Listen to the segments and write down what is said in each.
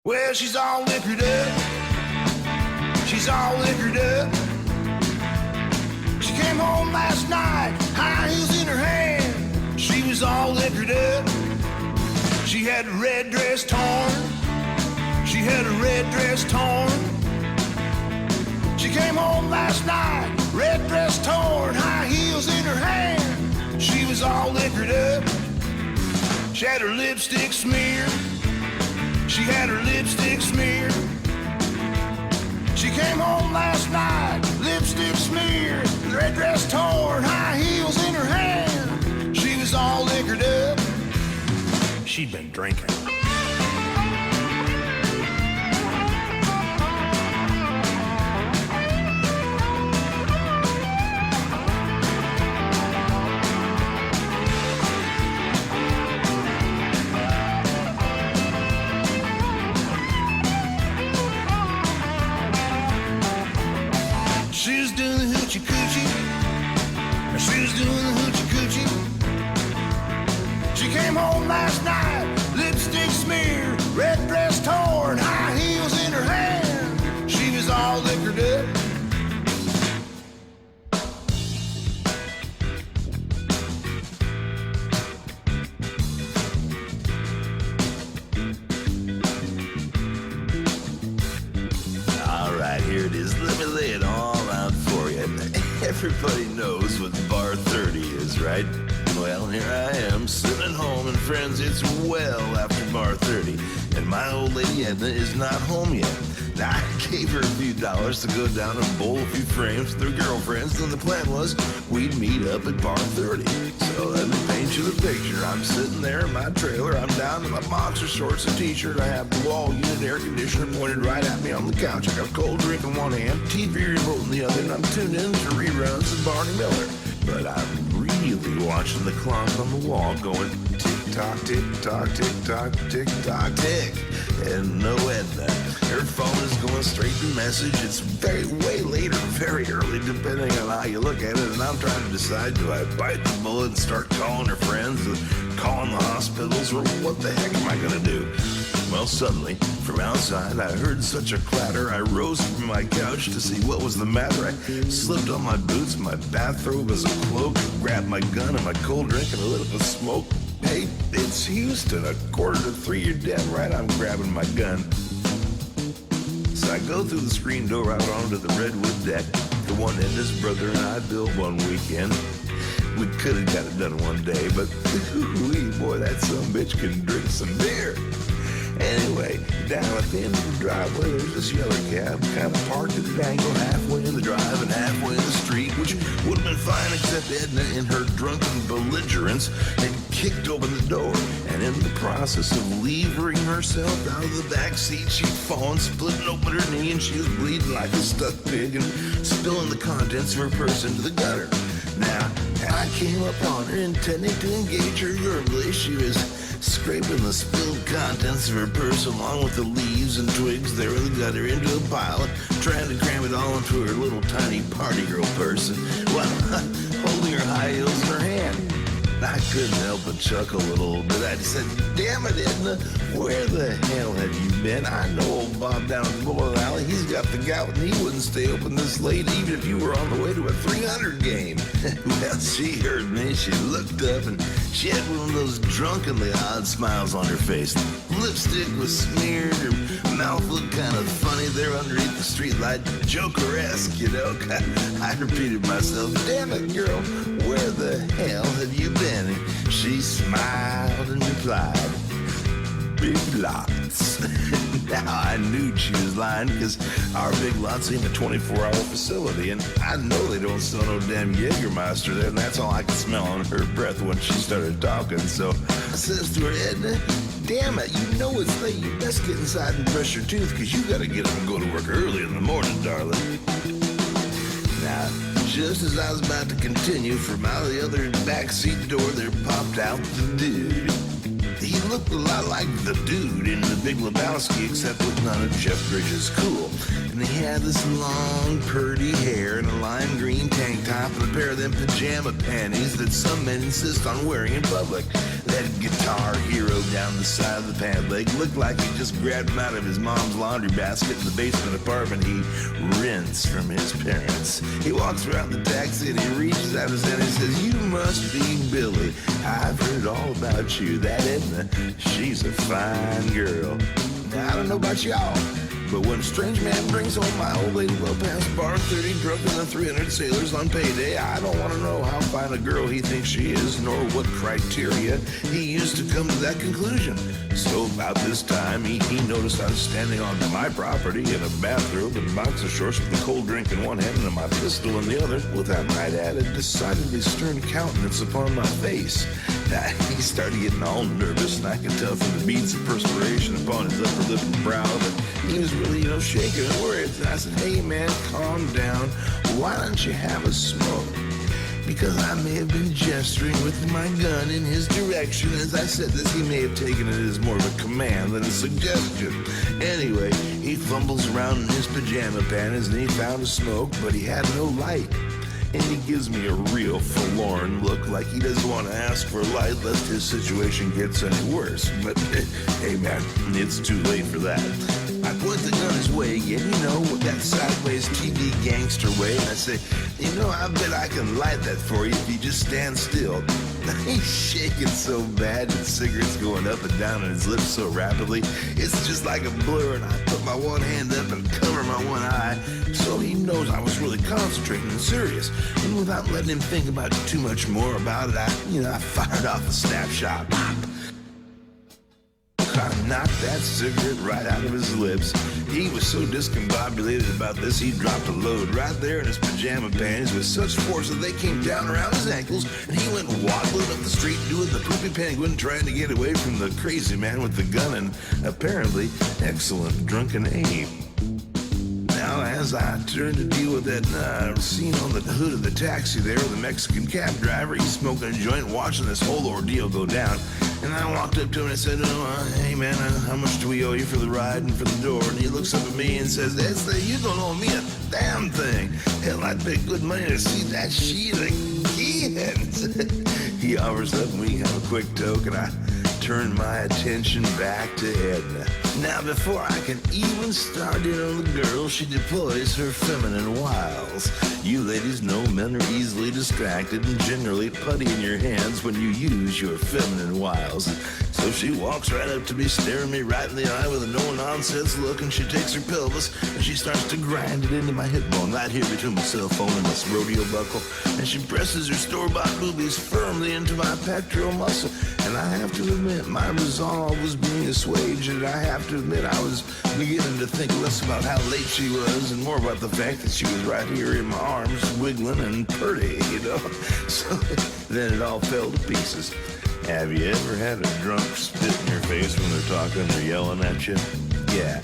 Well, she's all liquored up. She's all liquored up. She came home last night, high heels in her hand. She was all liquored up. She had a red dress torn. She had a red dress torn. She came home last night, red dress torn, high heels in her hand. She was all liquored up. She had her lipstick smeared. She had her lipstick smeared. She came home last night, lipstick smeared, red dress torn, high heels in her hand. She was all liquored up. She'd been drinking. She was doing the hoochie coochie. She was doing the hoochie coochie. She came home last night, lipstick smeared, red dress torn, high heels in her hand. She was all liquored up. All right, here it is. Let me lay it all out for you. Everybody knows what Bar 30 is, right? Well, here I am, sitting at home, and friends, it's well after Bar 30, and my old lady Edna is not home yet. Now, I gave her a few dollars to go down and bowl a few frames with her girlfriends, and the plan was we'd meet up at Bar 30. So let me paint you the picture. I'm sitting there in my trailer. I'm down in my boxer shorts and t-shirt. I have the wall unit air conditioner pointed right at me on the couch. I got a cold drink in one hand, TV remote in the other, and I'm tuned in to reruns of Barney Miller. But I'm really watching the clock on the wall going tick-tock, tick-tock, tick-tock, tick-tock, tick. And no Edna. Her phone is going straight to message. It's way late or very early, depending on how you look at it. And I'm trying to decide, do I bite the bullet and start calling her friends, calling the hospitals, or what the heck am I going to do? Well, suddenly, from outside, I heard such a clatter, I rose from my couch to see what was the matter. I slipped on my boots, my bathrobe as a cloak, grabbed my gun and my cold drink and a little bit of smoke. Hey, it's Houston, 2:45, you're damn right I'm grabbing my gun. So I go through the screen door out onto the redwood deck, the one Edna's brother and I built one weekend. We could have got it done one day, but boy, that sumbitch can drink some beer. Anyway, down at the end of the driveway, there's this yellow cab, kind of parked at an angle halfway in the drive and halfway in the street, which would have been fine except Edna, in her drunken belligerence, had kicked open the door, and in the process of levering herself out of the back seat, she'd fallen, splitting open her knee, and she was bleeding like a stuck pig and spilling the contents of her purse into the gutter. Now, I came upon her intending to engage her verbally. She was scraping the spilled contents of her purse along with the leaves and twigs there in the gutter into a pile and trying to cram it all into her little tiny party girl purse, and while holding her high heels in her hand. I couldn't help but chuckle a little bit. I said, damn it, Edna, where the hell have you been? I know old Bob down at the bowling alley. He's got the gout and he wouldn't stay open this late even if you were on the way to a 300 game. Well, she heard me. She looked up and she had one of those drunkenly odd smiles on her face. Lipstick was smeared. Her mouth looked kind of funny there underneath the streetlight. Joker-esque, you know. I repeated myself, damn it, girl, where the hell have you been? And she smiled and replied, big lots. Now I knew she was lying because our big lots ain't a 24-hour facility, and I know they don't sell no damn Jägermeister there, and that's all I could smell on her breath when she started talking. So I says to her, Edna, damn it, you know it's late. You best get inside and brush your tooth because you got to get up and go to work early in the morning, darling. Now, just as I was about to continue, from out of the other backseat door, there popped out the dude. He looked a lot like the dude in The Big Lebowski, except with none of Jeff Bridges' cool. And he had this long, purdy hair and a lime green tank top and a pair of them pajama panties that some men insist on wearing in public. That Guitar Hero down the side of the pant leg looked like he just grabbed him out of his mom's laundry basket in the basement apartment he rents from his parents. He walks around the taxi and he reaches out his hand and says, "You must be Billy. I've heard all about you. That Edna, she's a fine girl." Now, I don't know about y'all, but when a strange man brings home my old lady well past bar 30 drunk in the 300 sailors on payday, I don't want to know how fine a girl he thinks she is, nor what criteria he used to come to that conclusion. So about this time, he noticed I was standing on my property in a bathrobe and boxer shorts with a cold drink in one hand and my pistol in the other, with, I might add, a decidedly stern countenance upon my face. Now, he started getting all nervous, and I could tell from the beads of perspiration upon his upper lip and brow that he was really, shaking and worried. And I said, "Hey, man, calm down. Why don't you have a smoke?" Because I may have been gesturing with my gun in his direction. As I said this, he may have taken it as more of a command than a suggestion. Anyway, he fumbles around in his pajama panties and he found a smoke, but he had no light. And he gives me a real forlorn look, like he doesn't want to ask for light lest his situation gets any worse. But, hey man, it's too late for that. I point the gun his way again, with that sideways TV gangster way, and I say, "I bet I can light that for you if you just stand still." He's shaking so bad and cigarettes going up and down on his lips so rapidly, it's just like a blur, and I put my one hand up and cover my one eye, so he knows I was really concentrating and serious. And without letting him think about too much more about it, I fired off a snapshot. Pop! I knocked that cigarette right out of his lips. He was so discombobulated about this, he dropped a load right there in his pajama panties with such force that they came down around his ankles, and he went waddling up the street doing the poopy penguin, trying to get away from the crazy man with the gun and apparently excellent drunken aim. Now, as I turned to deal with that scene on the hood of the taxi there, the Mexican cab driver, he's smoking a joint, watching this whole ordeal go down. And I walked up to him and I said, "Hey man, how much do we owe you for the ride and for the door?" And he looks up at me and says, "You don't owe me a damn thing. Hell, I'd pay good money to see that sheet again." He offers up and we have a quick toke, and I turn my attention back to Edna. Now, before I can even start in on the girl, she deploys her feminine wiles. You ladies know men are easily distracted and generally putty in your hands when you use your feminine wiles. So she walks right up to me, staring me right in the eye with a no-nonsense look, and she takes her pelvis and she starts to grind it into my hip bone right here between my cell phone and this rodeo buckle, and she presses her store-bought boobies firmly into my pectoral muscle. And I have to admit, my resolve was being assuaged, and I have to admit I was beginning to think less about how late she was and more about the fact that she was right here in my arms, wiggling and pretty, So then it all fell to pieces. Have you ever had a drunk spit in your face when they're talking or yelling at you? Yeah,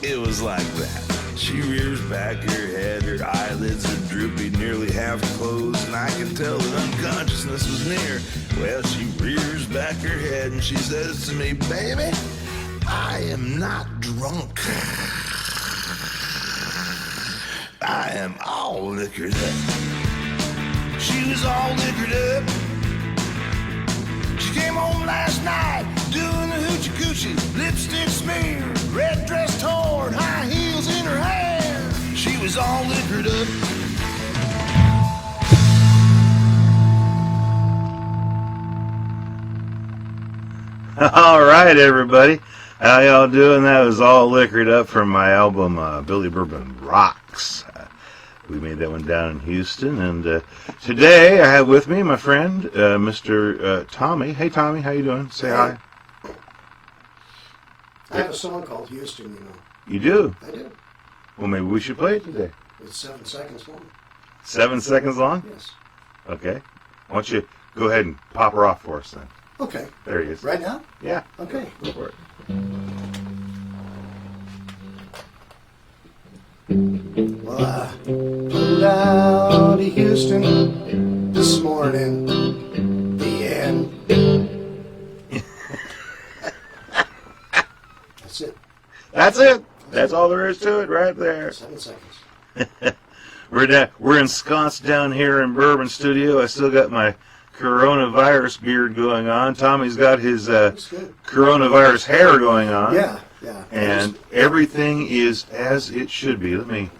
it was like that. She rears back her head, her eyelids are droopy, nearly half closed, and I can tell that unconsciousness was near. Well, she rears back her head and she says to me, "Baby, I am not drunk. I am all liquored up." She was all liquored up. She came home last night doing the hoochie coochie, lipstick smeared, red dress torn, high heels in her hair. She was all liquored up. All right, everybody. How y'all doing? That was All Liquored Up from my album, Billy Bourbon Rocks. We made that one down in Houston. And today I have with me my friend, Mr. Tommy. Hey, Tommy. How you doing? Say hi. I have a song called Houston, You do? I do. Well, maybe we should play it today. It's 7 seconds long. 7 seconds long? Yes. Okay. Why don't you go ahead and pop her off for us then? Okay. There he is. Right now? Yeah. Okay. Go for it. Well, I pulled out of Houston this morning. The end. That's it. That's it. That's all there is to it right there. 7 seconds. We're ensconced down here in Bourbon Studio. I still got my coronavirus beard going on. Tommy's got his That's good. coronavirus hair going on. Yeah. And everything is as it should be. Let me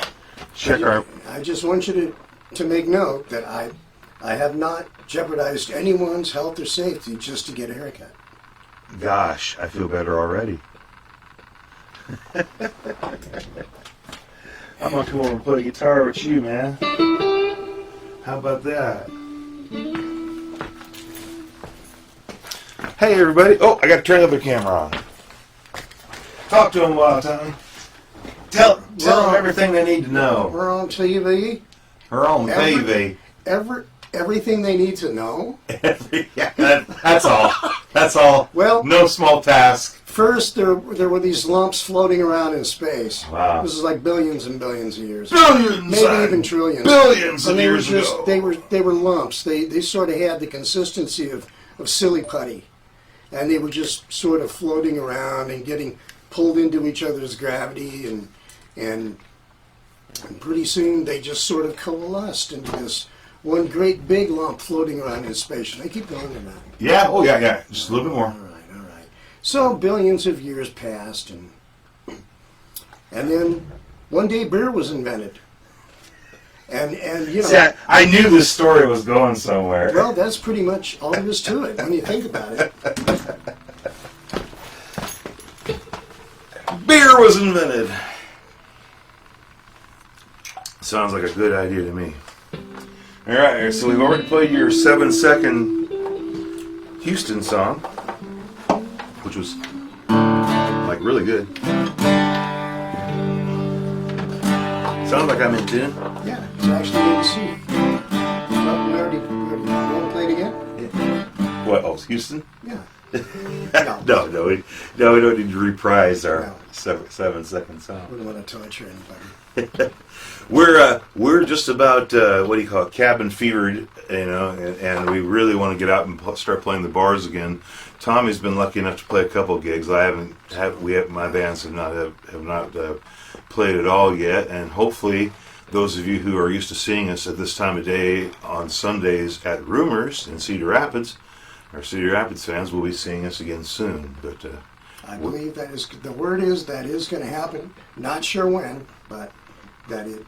check our... I just want you to make note that I have not jeopardized anyone's health or safety just to get a haircut. Gosh, I feel better already. I'm going to come over and play guitar with you, man. How about that? Hey, everybody. Oh, I got to turn the other camera on. Talk to them a while, Tommy. Tell them everything they need to know. We're on TV. Her own baby. Everything they need to know. That's all. That's all. Well, no small task. first there were these lumps floating around in space. Wow. This is like billions and billions of years. Billions. Maybe even trillions. Billions and of they years were just, ago. They were lumps. They sort of had the consistency of silly putty. And they were just sort of floating around and getting pulled into each other's gravity, and pretty soon they just sort of coalesced into this one great big lump floating around in space. Should I keep going or not? Yeah, oh yeah. Just a little bit more. All right. So billions of years passed, and then one day beer was invented. And you know, See, I knew this story was going somewhere. well, that's pretty much all there is to it when you think about it. Beer was invented. Sounds like a good idea to me. All right, so we've already played your 7-second Houston song, which was like really good. Sounds like I'm in tune. Yeah, it's actually good to see. Well, we already want to play it again? What? Oh, Houston? Yeah. No, we don't need to reprise our No. 7-second song. Wouldn't want to torture anybody. We're just about what do you call it, cabin fevered, you know, and we really want to get out and start playing the bars again. Tommy's been lucky enough to play a couple gigs. My bands have not played at all yet, and hopefully those of you who are used to seeing us at this time of day on Sundays at Rumors in Cedar Rapids, our Cedar Rapids fans will be seeing us again soon. But I believe that is the word is that is going to happen. Not sure when, but that it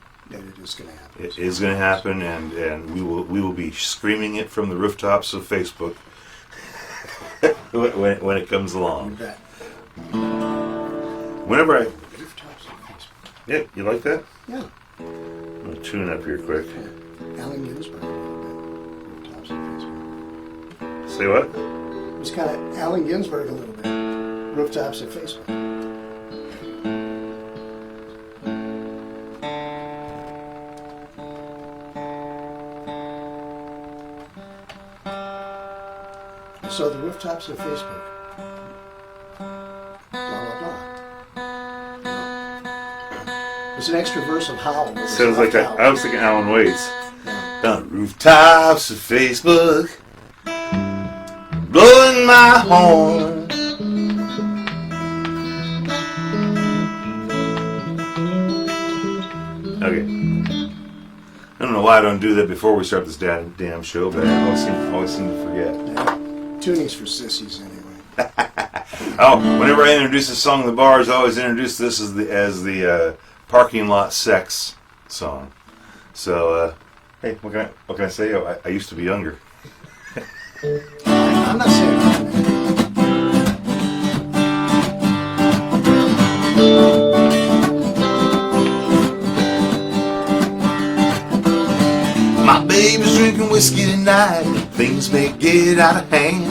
is going to happen. it is going to happen, and we will be screaming it from the rooftops of Facebook when it comes You along. bet. Whenever I Rooftops on Facebook. yeah, you like that? Yeah. I'm gonna tune up here quick. Allen Ginsberg. Rooftops on Facebook. Say what? It was kind of Allen Ginsberg a little bit. Rooftops at Facebook. So the rooftops of Facebook. Blah, blah, blah. There's an extra verse of Howl. Sounds like that. I was thinking Alan Waits. Yeah. On the rooftops of Facebook, blowing my horn. Okay. I don't know why I don't do that before we start this damn show, but I always seem to forget. Yeah. Tuning's for sissies anyway. Oh, whenever I introduce a song in the bars, I always introduce this as the parking lot sex song. So, hey, what can I say? Oh, I used to be younger. I'm not saying that. My baby's drinking whiskey tonight. Things may get out of hand.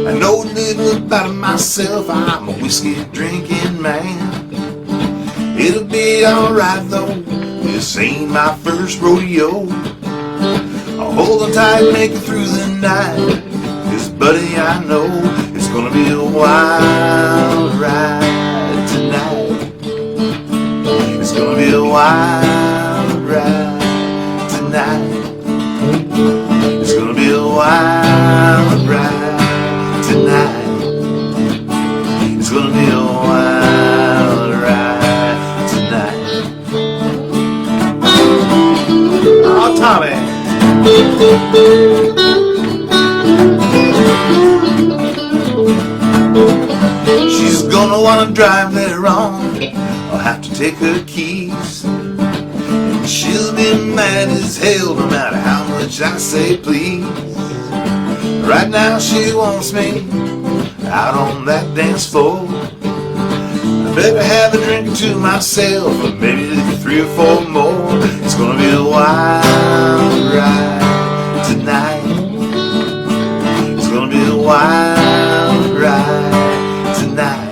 I know a little about myself. I'm a whiskey drinking man. It'll be alright though. This ain't my first rodeo. I'll hold on tight and make it through the night. 'Cause buddy, I know it's gonna be a wild ride tonight. It's gonna be a wild ride tonight. It's gonna be a wild ride tonight. It's gonna be a wild ride tonight. Oh, Tommy. She's gonna wanna drive later on. I'll have to take her keys. And she'll be mad as hell no matter how much I say please. Right now she wants me out on that dance floor. I better have a drink or two myself, or maybe 3 or 4 more. It's gonna be a wild ride tonight. It's gonna be a wild ride tonight.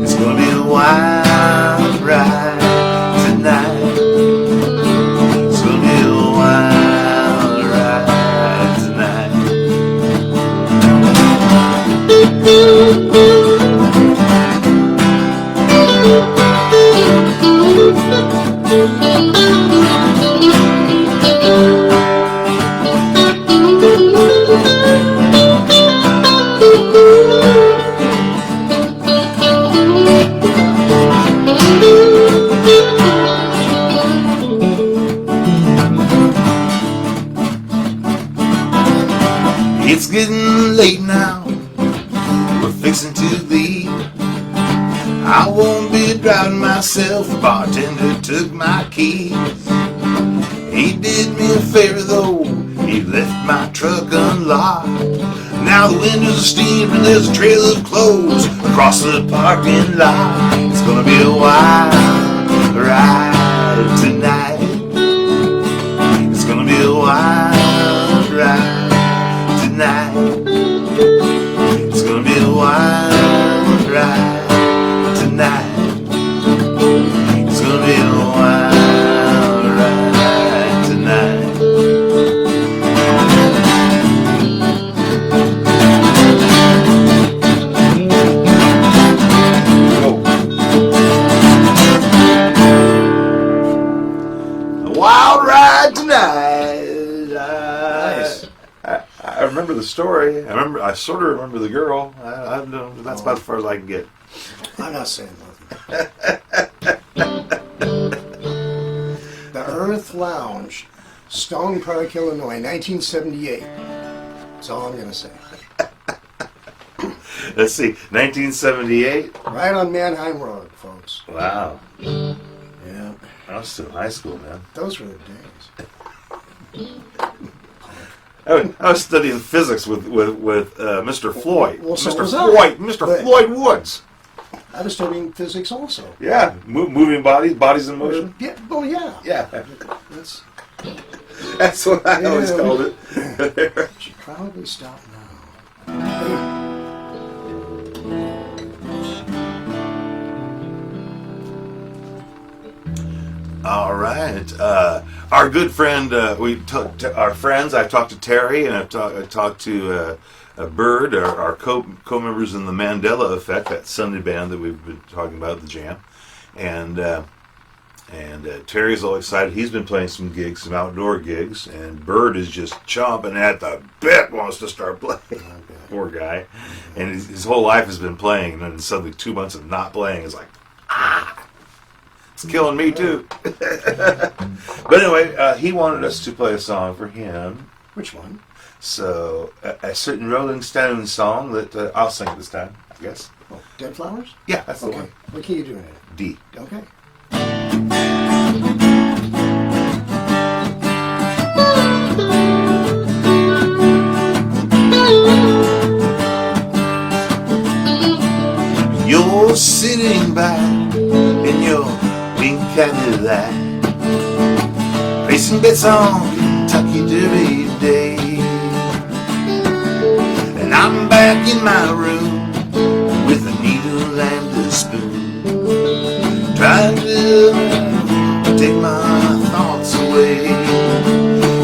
It's gonna be a wild ride tonight. It's gonna be a wild ride tonight. It's getting late now, we're fixing to leave. I won't be driving myself, the bartender took my keys. He did me a favor though, he left my truck unlocked. Now the windows are steamed and there's a trail of clothes across the parking lot. It's gonna be a wild ride tonight. It's gonna be a wild ride tonight. It's gonna be a wild ride tonight. It's gonna be a wild ride tonight. A wild ride tonight. Nice. I remember the story. I sort of remember the girl. That's about as far as I can get. I'm not saying nothing. The Earth Lounge, Stone Park, Illinois, 1978. That's all I'm going to say. Let's see, 1978. Right on Mannheim Road, folks. Wow, Yeah, I was still in high school, man. those were the days. I was studying physics with Mr. Floyd. Well, so Mr. was I. Floyd. Mr. But- Floyd Woods. I was studying physics also. Yeah, moving bodies in motion. Yeah, oh yeah. Yeah, That's, that's what I always Yeah. called it. should probably stop now. All right. Our good friend, we talked to our friends. I've talked to Terry, and I talked to Bird, our co-members in the Mandela Effect, that Sunday band that we've been talking about at the Jam. And Terry's all excited. He's been playing some gigs, some outdoor gigs, and Bird is just chomping at the bit, wants to start playing. Poor guy. And his whole life has been playing, and then suddenly 2 months of not playing is like, it's killing me too. But anyway, he wanted us to play a song for him. Which one? So, a certain Rolling Stones song that I'll sing this time, I guess. Oh, Dead Flowers? Yeah, that's the Okay. one. What key are you doing it? D. Okay. You're sitting back in your pink Cadillac, placing bets on Kentucky Derby Day. And I'm back in my room with a needle and a spoon, trying to take my thoughts away.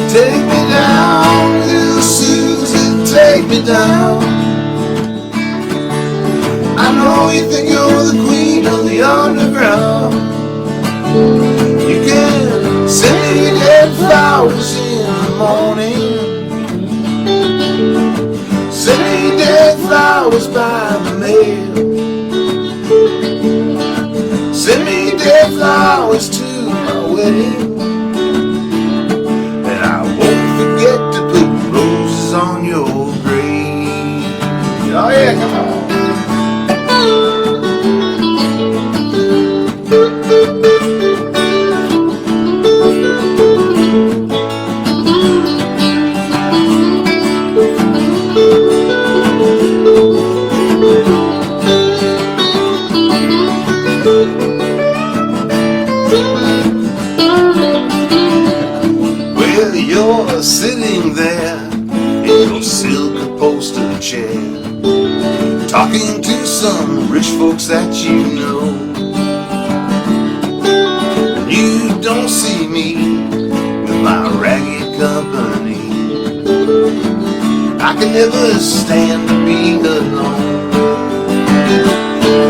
Take me down, little Susan, take me down. I know you think you're the queen of the underground. You can send me dead flowers in the morning, send me dead flowers by the mail, send me dead flowers to my wedding, and I won't forget to put roses on your grave. Oh yeah, come on. talking to some rich folks that you know. You don't see me with my ragged company. I can never stand to be alone.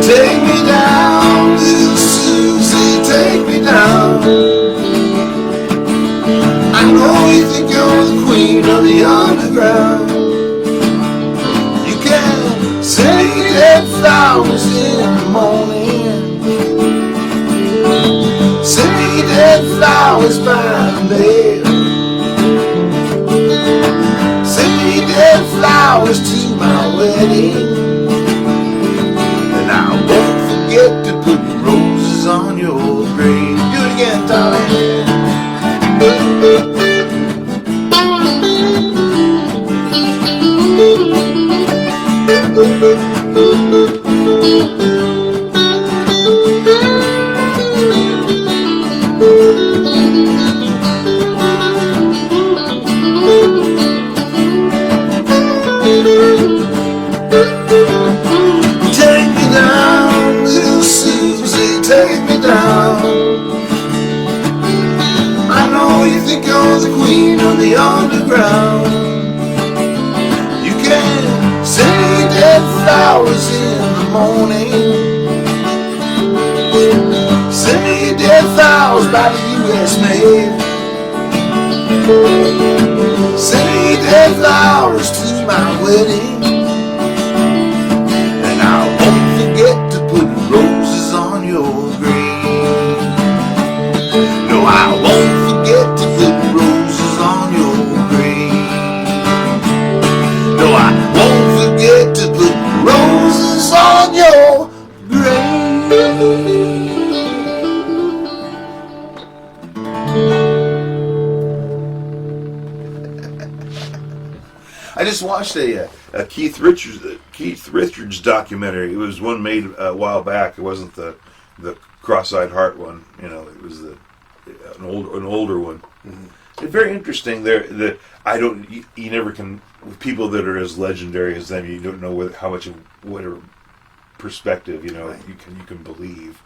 Take me down, little Susie, take me down. I know you think you're the queen of the underground. You can send me dead flowers in the morning, send me dead flowers by the bed, send me dead flowers to my wedding. And I won't forget to put roses on your grave. Do it again, darling. Take me down, little Susie, take me down. I know you think you're the queen of the underground. You can send me dead flowers in the morning, send me dead flowers by the U.S. mail, send me dead flowers to my wedding. And I won't forget to put roses on your grave. No, I won't forget to put roses on your grave. No, I won't forget to put roses on your grave. I just watched a Keith Richards documentary. It was one made a while back. It wasn't the Cross-Eyed Heart one. You know, it was an older one. Mm-hmm. It's very interesting. You never can, with people that are as legendary as them, you don't know how much of whatever perspective right. you can believe.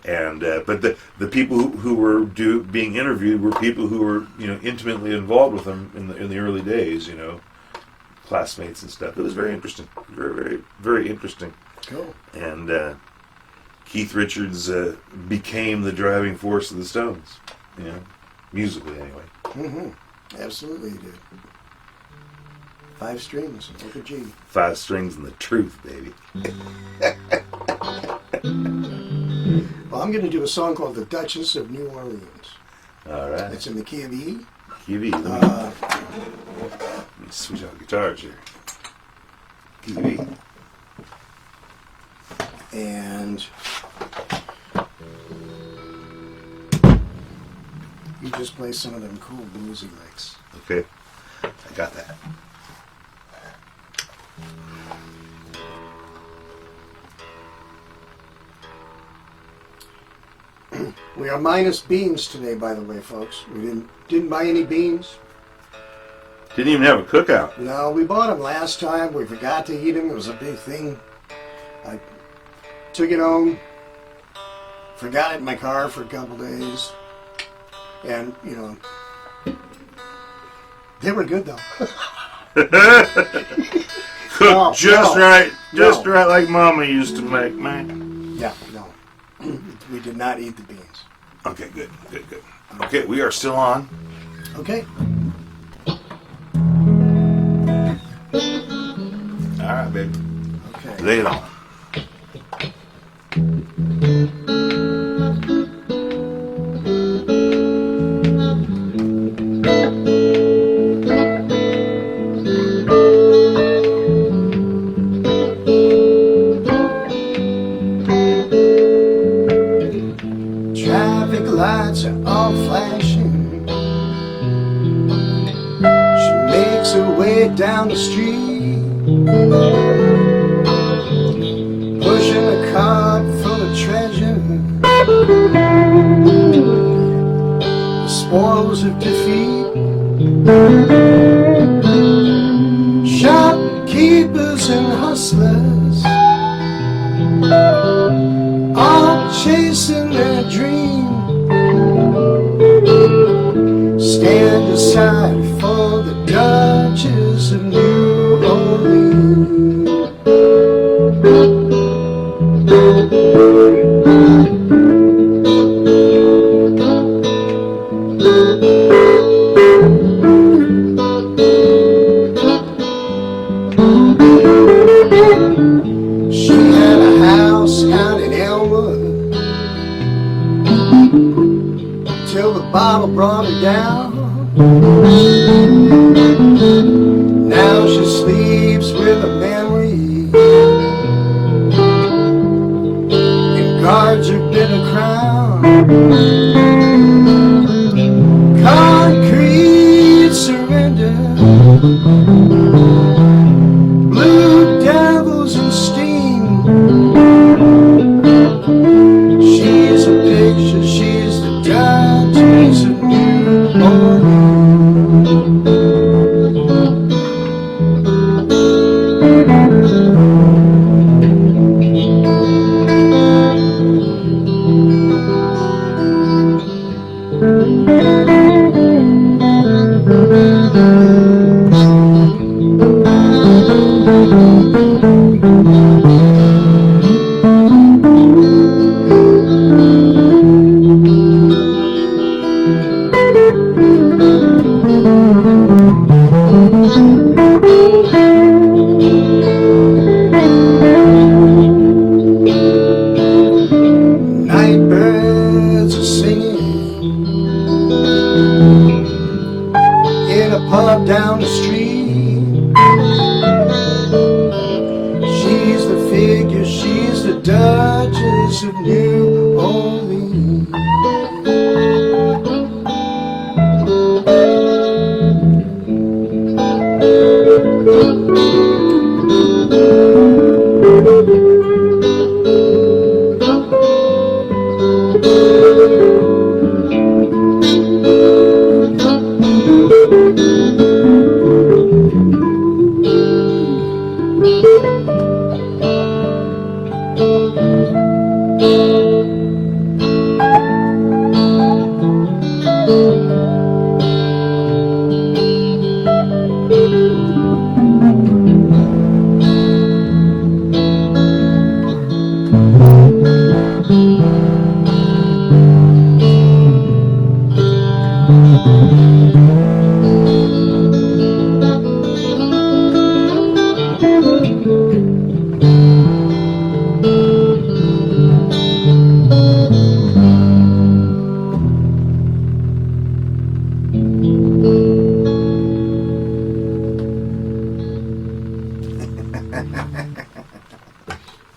And but the people who were being interviewed were people who were intimately involved with them in the early days. Classmates and stuff. It was very interesting. Very, very, very interesting. Cool. And Keith Richards became the driving force of the Stones. Musically anyway. Mm-hmm. Absolutely he did. 5 strings, like a G. 5 strings and the truth, baby. Well, I'm going to do a song called The Duchess of New Orleans. All right. It's in the key of E. Key of E. Let me switch out guitars here. Key of E. And you just play some of them cool bluesy licks. Okay. I got that. We are minus beans today, by the way, folks. We didn't buy any beans. Didn't even have a cookout. No, we bought them last time. We forgot to eat them. It was a big thing. I took it home, forgot it in my car for a couple days, and they were good though. Cooked right like Mama used to make, man. Yeah, no. We did not eat the beans. Okay, good. Okay, we are still on. Okay. All right, baby. Okay. Lay it on. Traffic lights are all flashing. She makes her way down the street, pushing a cart full of treasure, the spoils of defeat. Shopkeepers and hustlers brought her down. Now she sleeps with a memory and guards her bitter crown. Concrete surrender, blue devils and steam. She's a picture, she's the Duchess of New Orleans. Night birds are singing in a pub down the street. She's the figure, she's the Duchess of New Orleans.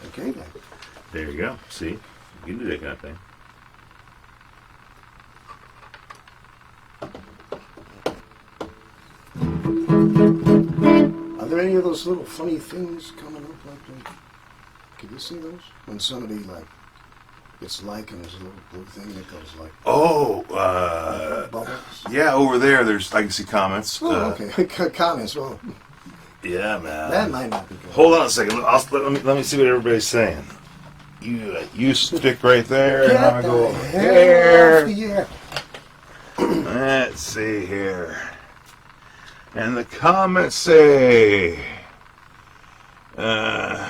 Okay then. There you go. See? You can do that kind of thing. Are there any of those little funny things coming up like that? Can you see those? When somebody it's like and there's a little blue thing that goes like Oh, bubbles. yeah, over there, I can see comments. Oh, okay. Comments. Well, Yeah, man. that might not be good. Hold on a second. Let me see what everybody's saying. You stick right there, and Get I'm the gonna go over hell here. off the air. Let's see here. And the comments say, the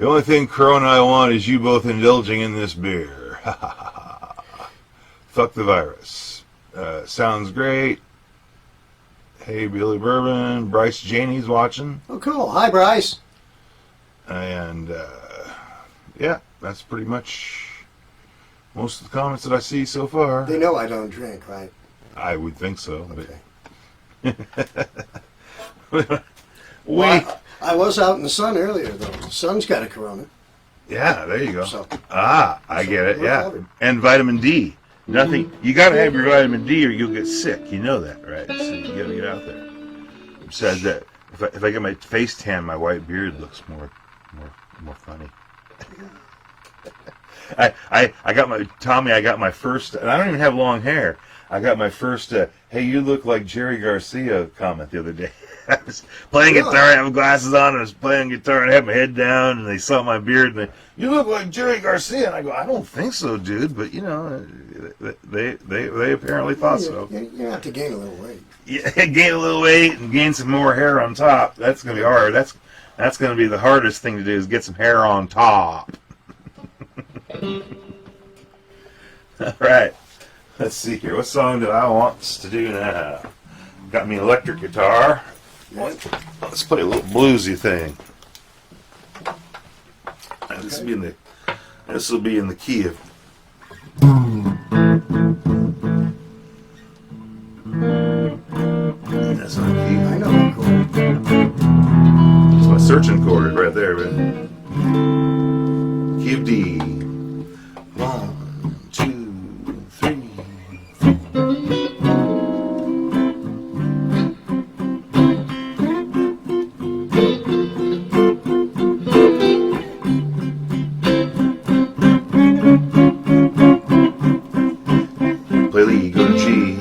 only thing Corona I want is you both indulging in this beer. Fuck the virus. Sounds great. Hey, Billy Bourbon. Bryce Janey's watching. Oh, cool. Hi, Bryce. And, yeah, that's pretty much most of the comments that I see so far. They know I don't drink, right? I would think so. Okay. Wait. Well, I was out in the sun earlier, though. The sun's got a Corona. Yeah, there you go. So- I get it. we're Yeah, covered. and vitamin D. Nothing. You got to have your vitamin D, or you'll get sick. You know that, right? So you got to get out there. Besides that, if I get my face tan, my white beard looks more funny. I got my Tommy. I got my first, and I don't even have long hair. I got my first. Hey, you look like Jerry Garcia comment the other day. I was playing guitar, I have glasses on, I was playing guitar, and I had my head down, and they saw my beard, and you look like Jerry Garcia. And I go, I don't think so, dude, but you know, they apparently thought so. You have to gain a little weight. Yeah, gain a little weight and gain some more hair on top. That's gonna be hard. That's gonna be the hardest thing to do, is get some hair on top. All right, let's see here. What song do I want us to do now? Got me an electric guitar. Let's play a little bluesy thing. And this will be in the key of. right there, man. Keep D. 1, 2, 3. Play lead, go to G.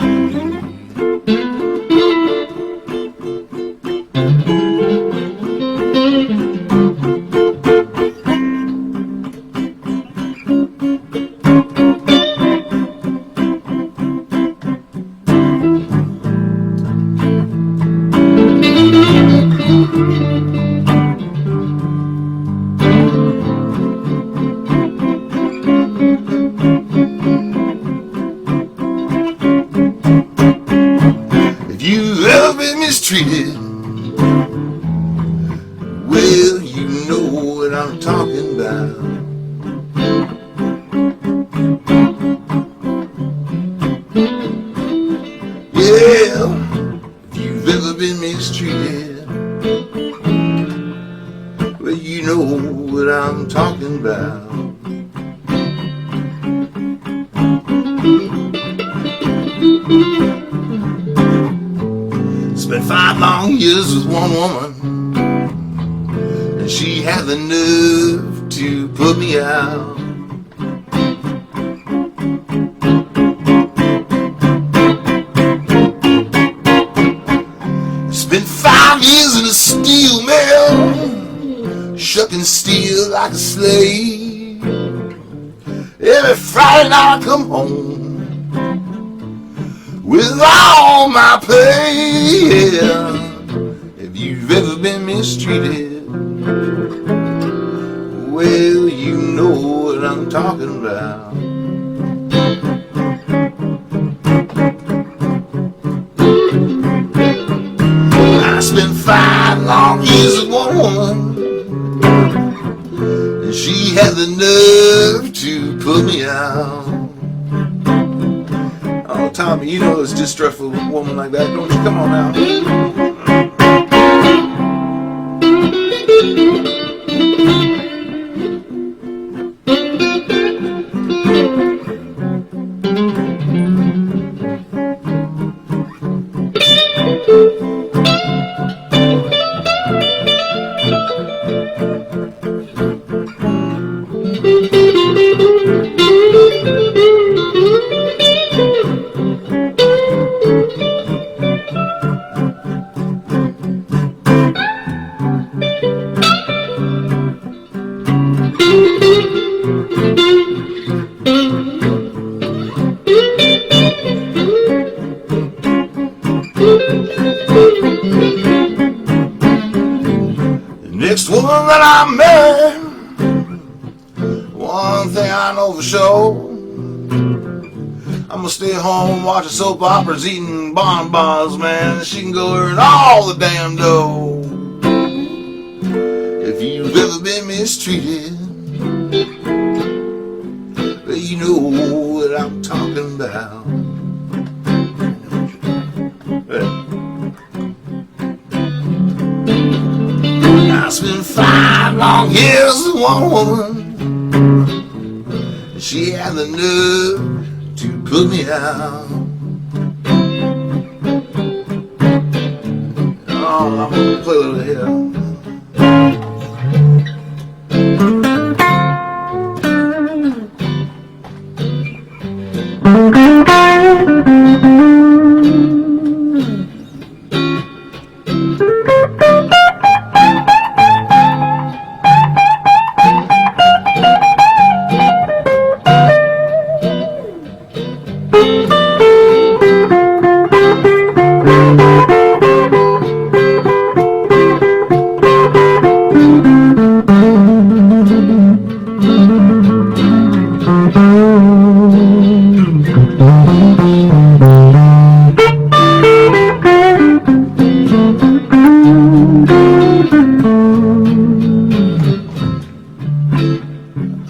If you've ever been mistreated, well, you know what I'm talking about. Yeah, if you've ever been mistreated, well, you know what I'm talking about. Spent 5 long years with one woman, and she had the nerve to put me out. Spent 5 years in a steel mill, shucking steel like a slave. Every Friday night I come home with all my pay. Yeah. If you've ever been mistreated, well, you know what I'm talking about. I spent 5 long years with one woman, and she had the nerve to put me out. Oh, Tommy, you know it's distrustful woman like that, don't you? Come on now. The next woman that I met, one thing I know for sure, I'm gonna stay home watching soap operas, eating bonbons, man. She can go earn all the damn dough. If you've ever been mistreated, well, you know what I'm talking about. I spent 5 long years with one woman, and she had the nerve to put me out. Oh, I'm gonna play a little here.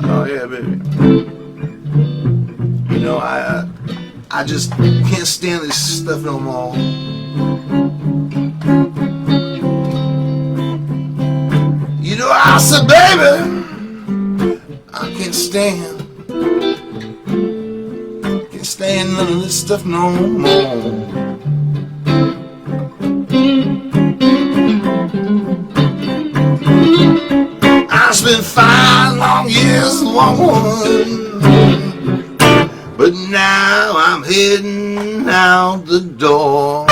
Oh yeah, baby. You know, I just can't stand this stuff no more. You know, I I said, baby, I can't stand none of this stuff no more. I spent 5 long years with one woman, but now I'm heading out the door.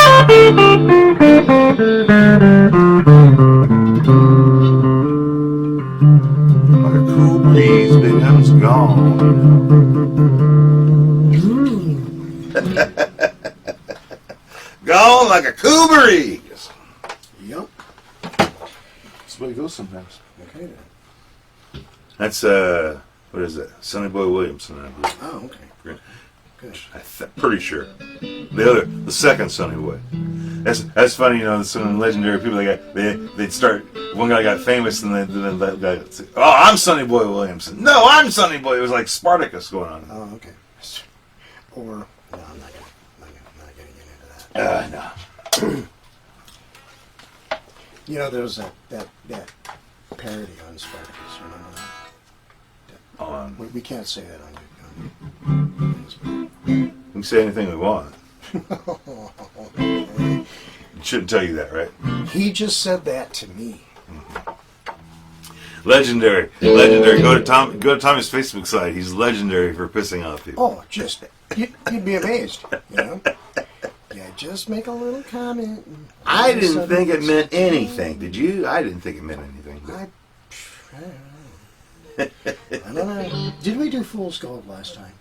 Like a cool breeze, baby, I was gone. Gone like a cool breeze. Yep. That's the way it goes sometimes. Okay then. That's what is that? Sonny Boy Williamson, I believe. Oh, okay. Good. Pretty sure. The second Sonny Boy. That's funny, you know. Some legendary people they'd start. One guy got famous, and then that guy would say, "Oh, I'm Sonny Boy Williamson." No, I'm Sonny Boy. It was like Spartacus going on. Oh, okay. Or no, I'm not getting into that. No. You know, there was that parody on Spartacus. Remember that? We can't say that on We can say anything we want. Shouldn't tell you that, right? He just said that to me. Legendary. Go to Tommy's Facebook site. He's legendary for pissing off people. Oh, you'd be amazed. You know, yeah, just make a little comment. And I didn't think it meant anything. Did you? I didn't think it meant anything. I don't know. Did we do Fool's Gold last time?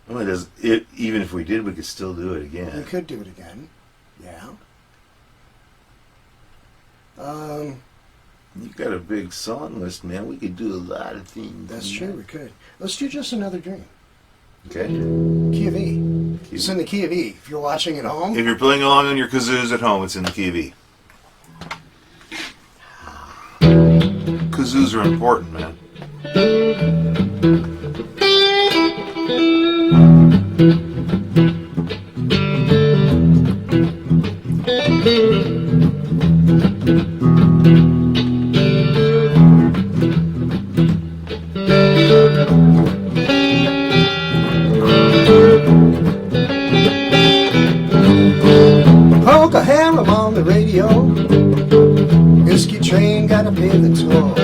Well, even if we did, we could still do it again. We could do it again. Yeah. You've got a big song list, man. We could do a lot of things. That's true, we could. Let's do Just Another Dream. Okay. Key of E. It's in the key of E. If you're watching at home. If you're playing along on your kazoos at home, it's in the key of E. Kazoos are important, man. Poke a hammer on the radio. Whiskey train gotta pay the toll.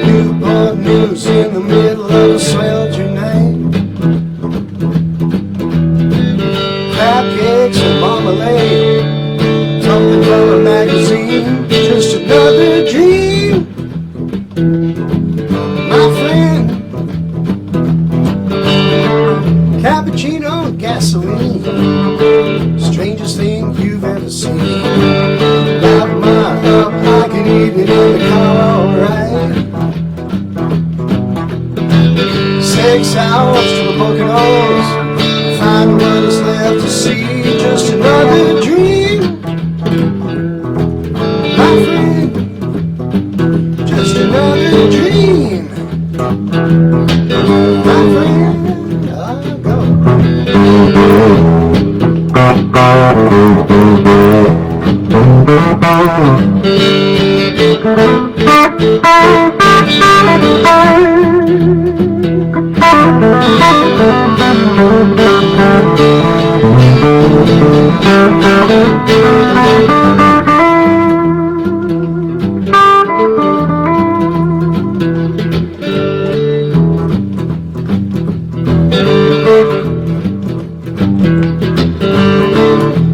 Newport News in the middle of a sweltering night. Crab cakes and marmalade. Something from a magazine. Just another dream, my friend. Cappuccino and gasoline. Strangest thing you've ever seen. Light my up, I can eat it in the car, alright. 6 hours to the Poconos. Find what is left to see. Just another dream, my friend. Just another dream, my friend. I'll go.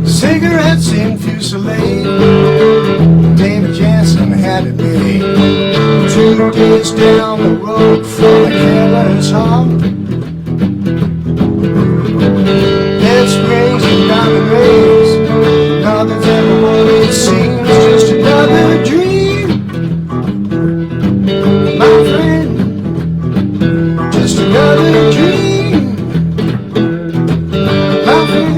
Cigarettes in Fusillade. David Jansen had it made. 2 days down the road from the Keller's home. Dead springs and diamond rays. Nothing's ever what it seems. Just another dream, my friend. Just another dream, my friend.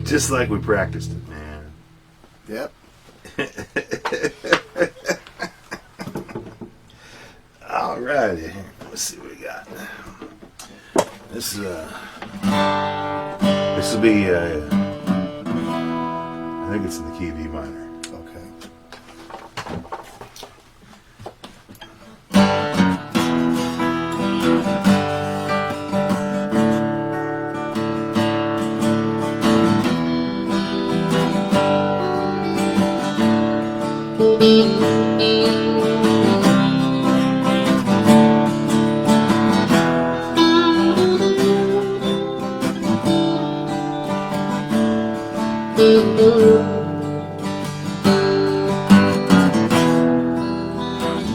Just like we practiced it, man. Yep. Alrighty, let's see what we got. This will be I think it's in the key of E minor. Okay.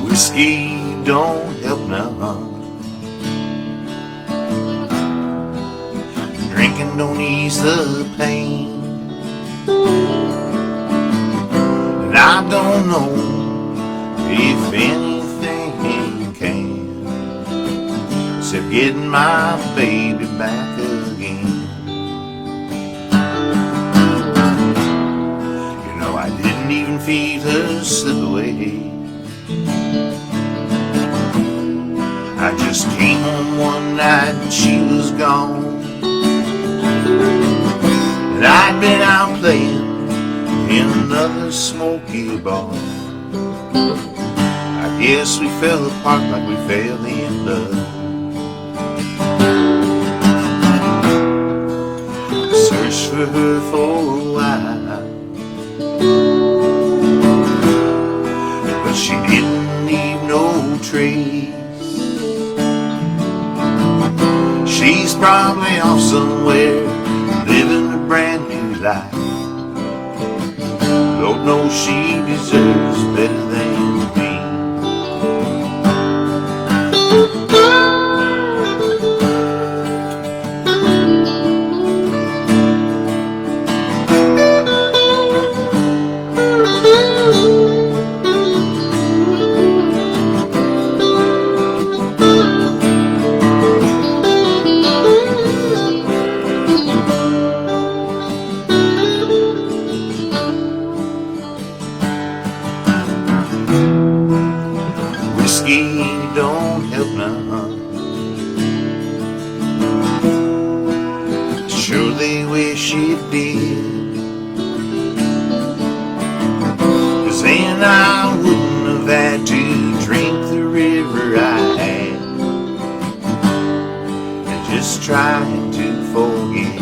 Whiskey don't help now. Drinking don't ease the pain. And I don't know if anything can, except getting my baby back again. You know, I didn't even feed her slip away. I just came home one night and she was gone. And I'd been out playing in another smoky bar. I guess we fell apart like we fell in love. Searched for her for a while, but she didn't leave no trace. She's probably off somewhere, living a brand new life. Lord knows she deserves better than me. Whiskey don't help none. Sure they wish it did, 'cause then I wouldn't have had to drink the river I had and just trying to forget.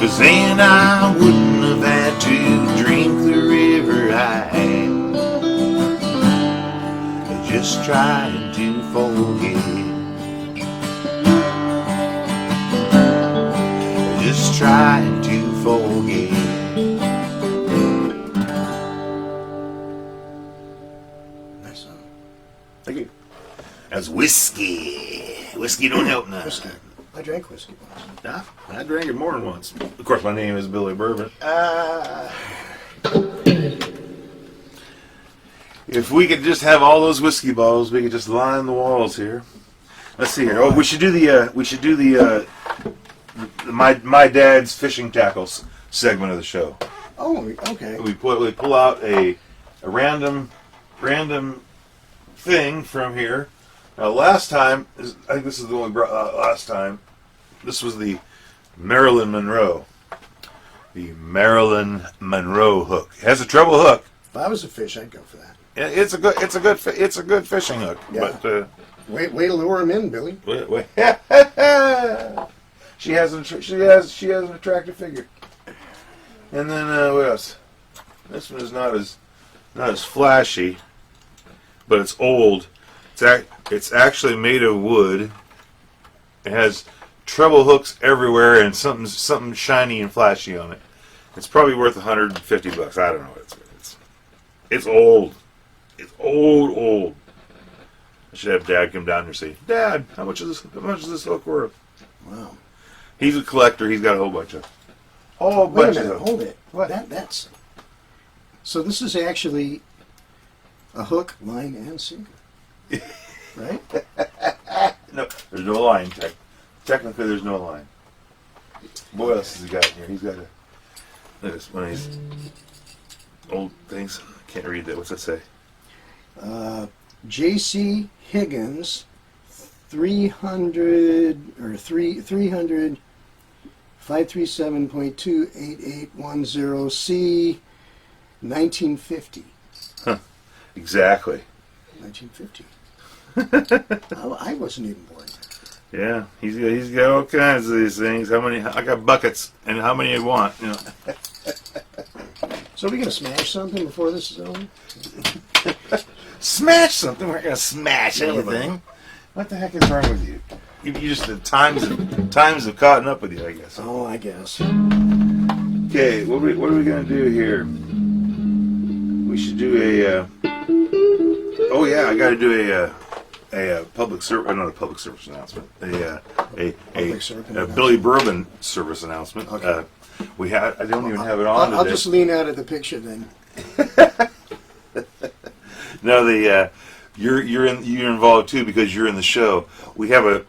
'Cause then I wouldn't have had to drink the river I had, just trying to forget. Just trying to forget. Nice song. Thank you. That's whiskey. Whiskey don't help none. Whiskey. I drank whiskey once. Nah, I drank it more than once. Of course, my name is Billy Bourbon. If we could just have all those whiskey bottles, we could just line the walls here. Let's see here. Oh, we should do the my dad's fishing tackles segment of the show. Oh, okay. We pull out a random thing from here. Now, last time, I think this is the one we brought last time. This was the Marilyn Monroe. The Marilyn Monroe hook. It has a treble hook. If I was a fish, I'd go for that. It's a good fishing hook. Yeah. But Way to lure him in, Billy. wait. she has an attractive figure. And then what else? This one is not as flashy, but it's old. It's actually made of wood. It has treble hooks everywhere and something shiny and flashy on it. It's probably worth $150. I don't know what it's worth. It's old. It's old. I should have Dad come down here and say, Dad, how much is this hook worth? Wow. He's a collector. He's got a whole bunch of. Wait a minute. Hold it. What? That's. So this is actually a hook, line, and sinker, right? No, there's no line. Technically, there's no line. What else has he got in here? He's got a. Look, it's one of these old things. I can't read that. What's that say? J.C. Higgins, 300 or 300 537.28810C, 1950. Huh. Exactly. 1950. I wasn't even born. Yeah, he's got all kinds of these things. How many? I got buckets, and how many you want? You know. So are we gonna smash something before this is over? Smash something? We're not gonna smash anything. What the heck is wrong with you? You just the times have caught up with you, I guess. Oh, I guess. Okay, what are we gonna do here? We should do a. Oh yeah, I got to do a public service, not a public service announcement. A Billy Bourbon service announcement. Okay. I don't even have it on. I'll just lean out of the picture then. No, you're involved too because you're in the show. We have a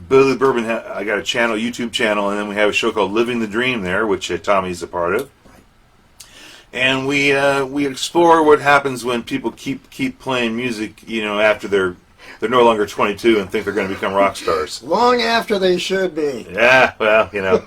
Billy Bourbon. I got a channel, YouTube channel, and then we have a show called Living the Dream there, which Tommy's a part of. And we explore what happens when people keep playing music, you know, after they're no longer 22 and think they're going to become rock stars. Long after they should be. Yeah, well, you know,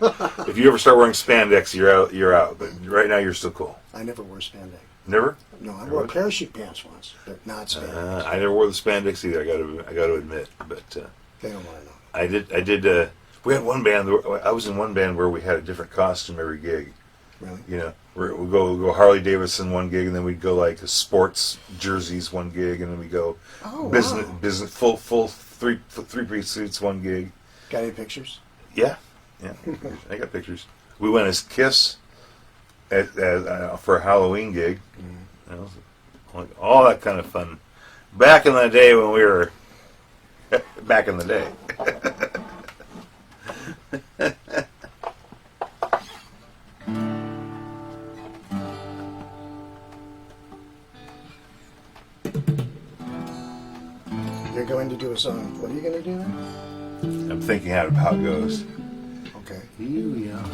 if you ever start wearing spandex, you're out. But right now, you're still cool. I never wore spandex. Never? No, I wore parachute pants once, but not spandex. I never wore the spandex either. I got to admit, but They don't want to know. I did. We had one band. I was in one band where we had a different costume every gig. Really? You know, we'd go Harley Davidson one gig, and then we'd go like sports jerseys one gig, and then we go business full three-piece suits one gig. Got any pictures? Yeah. I got pictures. We went as Kiss for a Halloween gig. You know, like all that kind of fun. Back in the day when we were back in the day. You're going to do a song. What are you going to do now? I'm thinking how it goes. Okay. Here we are.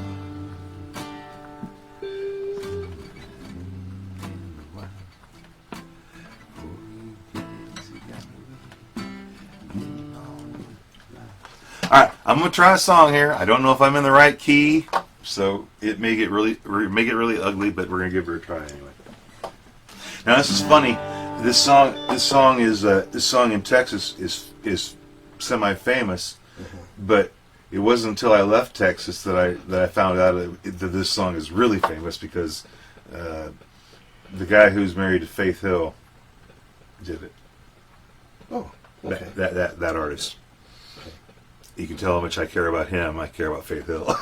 All right, I'm gonna try a song here. I don't know if I'm in the right key, so it may get really ugly, but we're gonna give it a try anyway. Now this is funny. This song in Texas is semi-famous, but it wasn't until I left Texas that I found out that this song is really famous because the guy who's married to Faith Hill did it. Oh, okay. That artist. You can tell how much I care about him. I care about Faith Hill.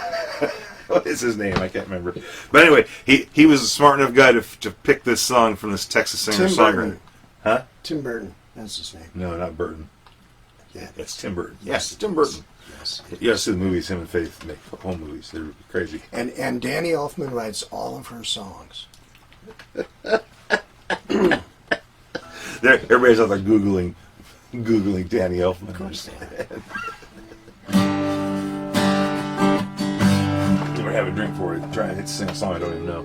What is his name? I can't remember. But anyway, he was a smart enough guy to pick this song from this Texas singer-songwriter. Huh? Tim Burton. That's his name. No, not Burton. Yeah. It's Tim Burton. Yes, Tim Burton. Yes. You gotta see the movies. Him and Faith make home movies. They're crazy. And Danny Elfman writes all of her songs. Everybody's out there googling Danny Elfman. Of course. You ever have a drink for it? Try and sing a song I don't even know.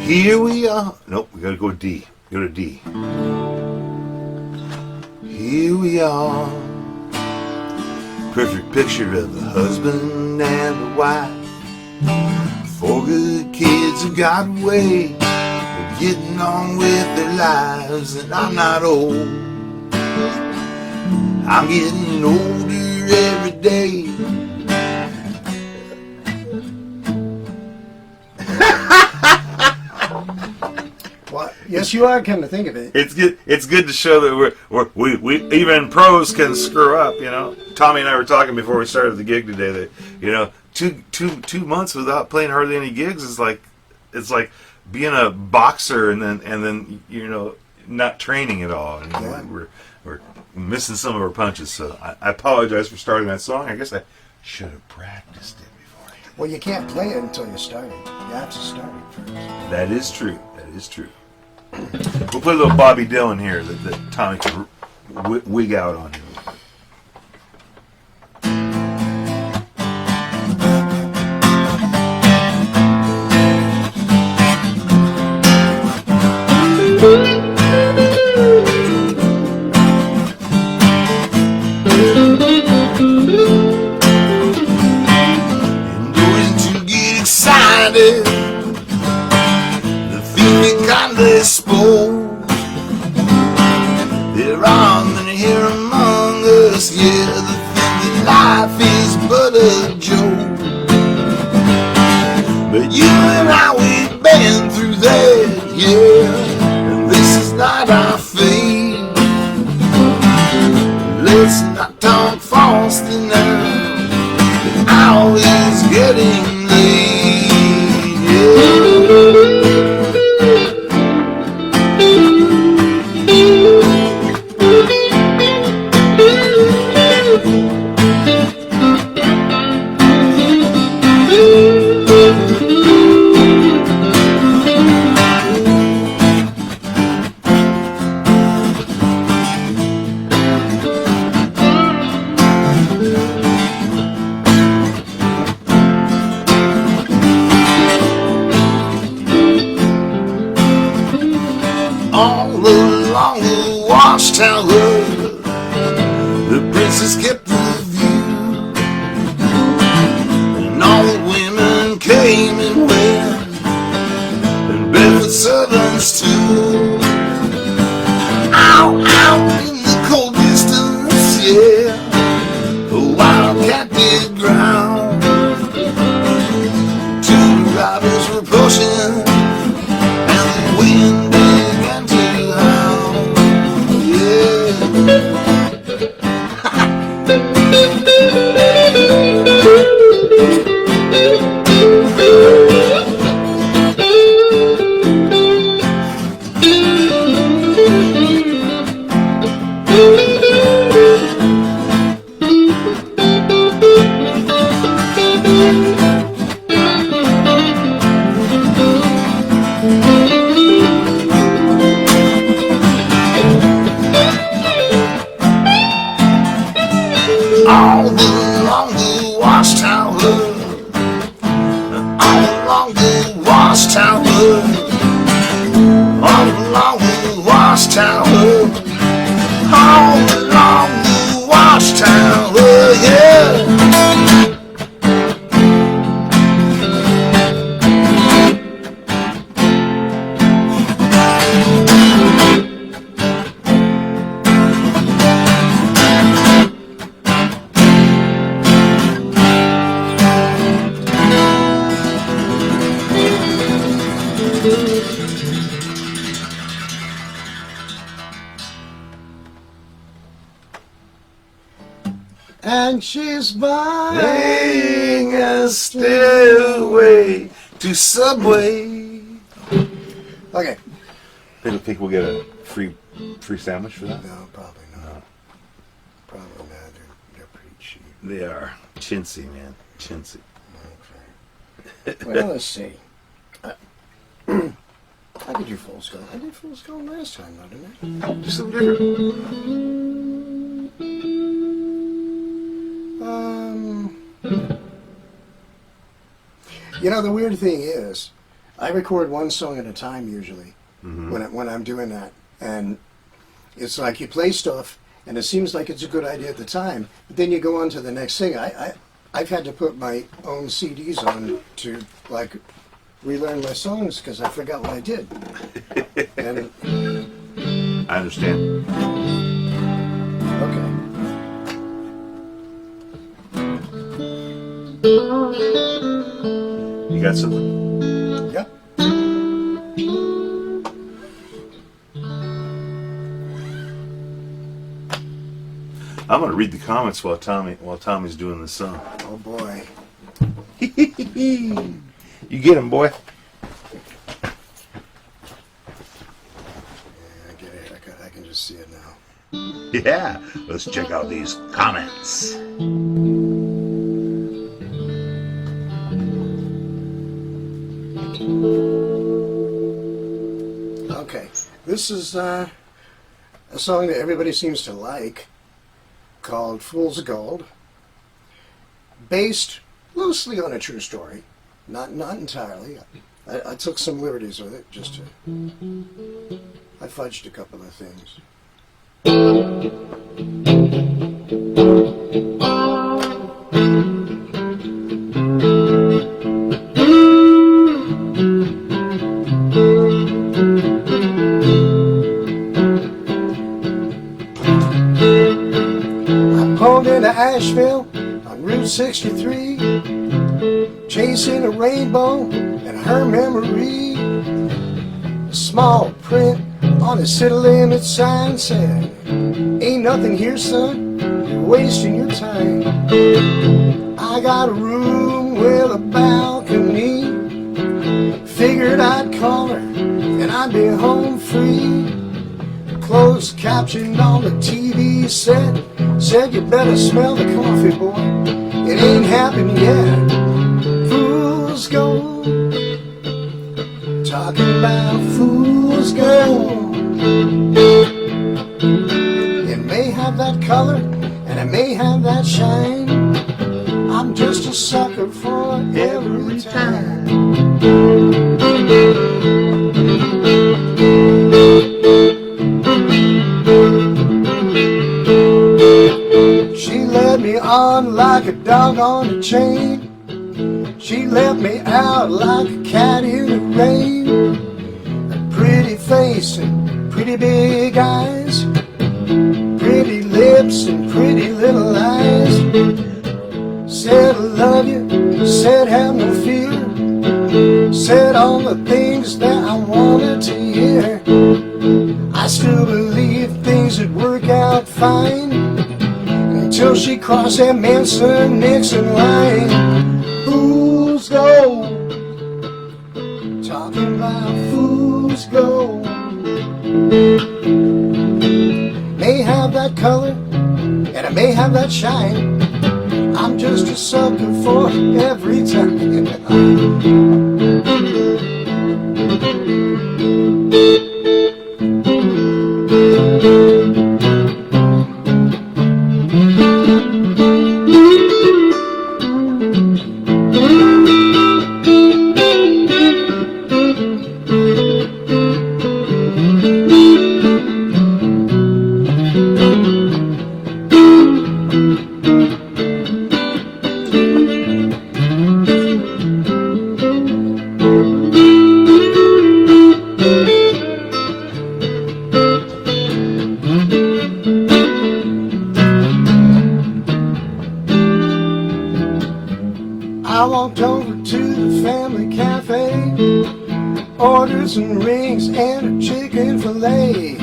Here we are. Nope, we gotta go D. Go to D. Here we are. Perfect picture of a husband and a wife. 4 good kids who got away. They're getting on with their lives, and I'm not old. I'm getting older every day. Well, yes, you are. Come to think of it. It's good to show that we even pros can screw up. You know, Tommy and I were talking before we started the gig today that, you know, two months without playing hardly any gigs is like, it's like being a boxer and then you know, not training at all. And Yeah. we're missing some of our punches. So I apologize for starting that song. I guess I should have practiced it before. Well, you can't play it until you start it. You have to start it first. That is true. We'll put a little Bobby Dylan here that Tommy can wig out on him. No reason to get excited. The feeling kindly spoke. There are many here among us, yeah, that think that life is but a joke. But you and I, we've been through that, yeah, and this is not our fate. Let's not talk falsely now, the hour is getting late, yeah. All along the watchtower, the princess kept the view, and all the women came and went, and barefoot servants too. Out in the cold distance, yeah, a wildcat did growl. Two riders were pushing, and the wind began to howl, yeah. All along the watchtower, all along the watchtower, all along the watchtower, all along the watchtower, yeah. And she's buying Playing a stairway to Subway. Okay. People think we'll get a free sandwich for that? No, probably not. Probably not. They're pretty cheap. They are chintzy, man, chintzy. Okay. Well, let's see. I did your full skull. I did full skull last time, though, didn't I? Just something different. You know, the weird thing is, I record one song at a time usually when I'm doing that, and it's like you play stuff, and it seems like it's a good idea at the time, but then you go on to the next thing. I've had to put my own CDs on to like relearn my songs because I forgot what I did. And I understand. okay. You got something? Yep. I'm gonna read the comments while Tommy's doing the song. Oh boy. You get him, boy. Yeah, I get it. I can just see it now. Yeah. Let's check out these comments. Okay. This is a a song that everybody seems to like called Fool's Gold, based loosely on a true story, not entirely. I took some liberties with it, just to... I fudged a couple of things. I pulled into Asheville on Route 63, chasing a rainbow and her memory. A small print on the city limit sign said, "Ain't nothing here, son, you're wasting your time." I got a room with a balcony, figured I'd call her and I'd be home free. Closed caption on the TV set said, "You better smell the coffee, boy, it ain't happened yet." Fool's gold, talking about fool's gold. It may have that color and it may have that shine. I'm just a sucker for every time. She led me on like a dog on a chain. She let me out like a cat in the rain. A pretty face and pretty big eyes, pretty lips and pretty little eyes. Said I love you, said have no fear, said all the things that I wanted to hear. I still believe things would work out fine until she crossed that Manson-Nixon line. Fool's gold, talking about fool's gold. May have that color and it may have that shine. I'm just a sucker for every time. I walked over to the family cafe, ordered some rings and a chicken fillet.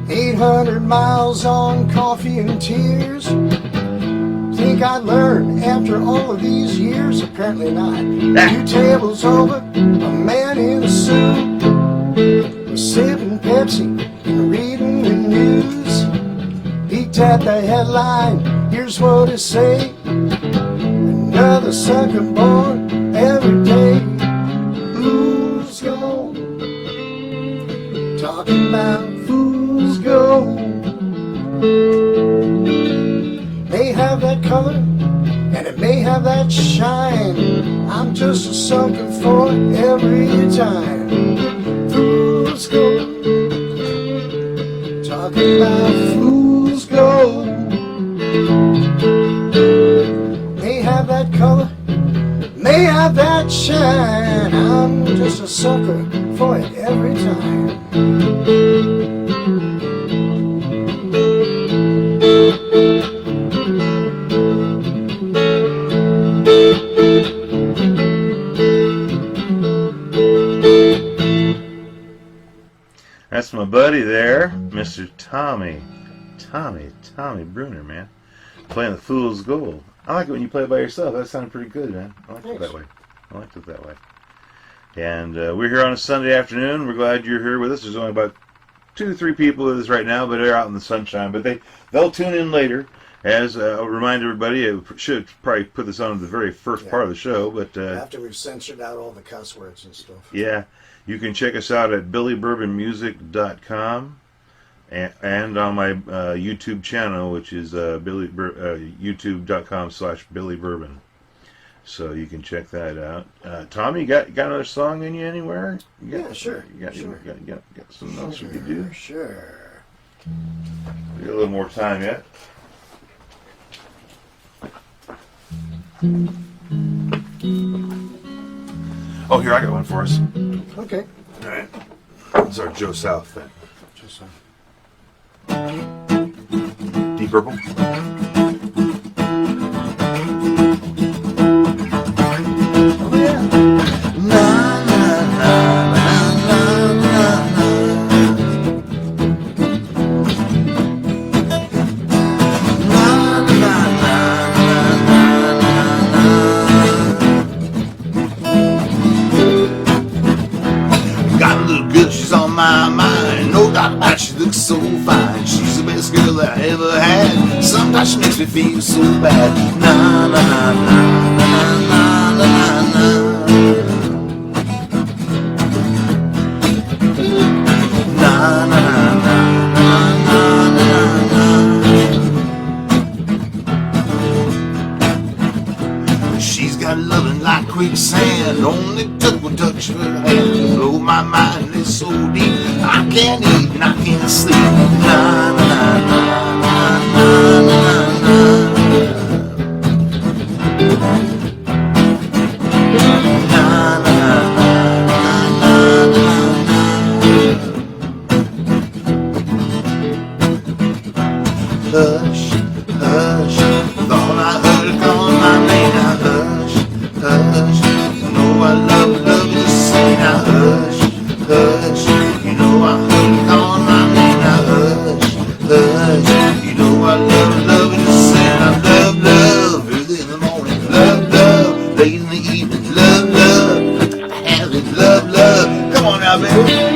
800 miles on coffee and tears. Think I'd learn after all of these years? Apparently not. 2 tables over, a man in a suit was sipping Pepsi and reading the news. Peeked at the headline, here's what it say: another sucker born every day. Fool's gold, talking about fool's gold. May have that color and it may have that shine. I'm just a sucker for it every time. Fool's gold, talking about fool's gold. May have that color, may have that shine. I'm just a sucker for it every time. That's my buddy there, Mr. Tommy Bruner, man, playing the Fool's Gold. I like it when you play it by yourself. That sounded pretty good, man. I liked it that way. And we're here on a Sunday afternoon. We're glad you're here with us. There's only about 2-3 people with us right now, but they're out in the sunshine. But they'll tune in later. As I'll remind everybody, I should probably put this on the very first part of the show. But after we've censored out all the cuss words and stuff. Yeah, you can check us out at billybourbonmusic.com. and on my YouTube channel, which is youtube.com/Billy Bourbon. So you can check that out. Tommy, you got another song in you anywhere? Sure. You got something else we could do? Sure. We got a little more time yet. Oh, here, I got one for us. Okay. All right. It's our Joe South thing. Deep Purple. Got a little girl, she's on my mind. No doubt about it, she looks so fine. She's the best girl I ever had. Sometimes she makes me feel so bad. Na na na na na na na na na na na. She's got loving like quicksand. Only took one touch of her hand to blow my mind. It's so deep, I can't eat and I can't sleep. Na na na na na na na na. Na na na na na na. Hush, hush, thought I heard her call my name. Now hush, hush, you know I love you to say. Now hush, hush, you know I heard her call my name. Now hush, hush, you know I love you to say. Now love, love, early in the morning. Love, love, late in the evening. Love, love, have it. Love, love, come on now, baby.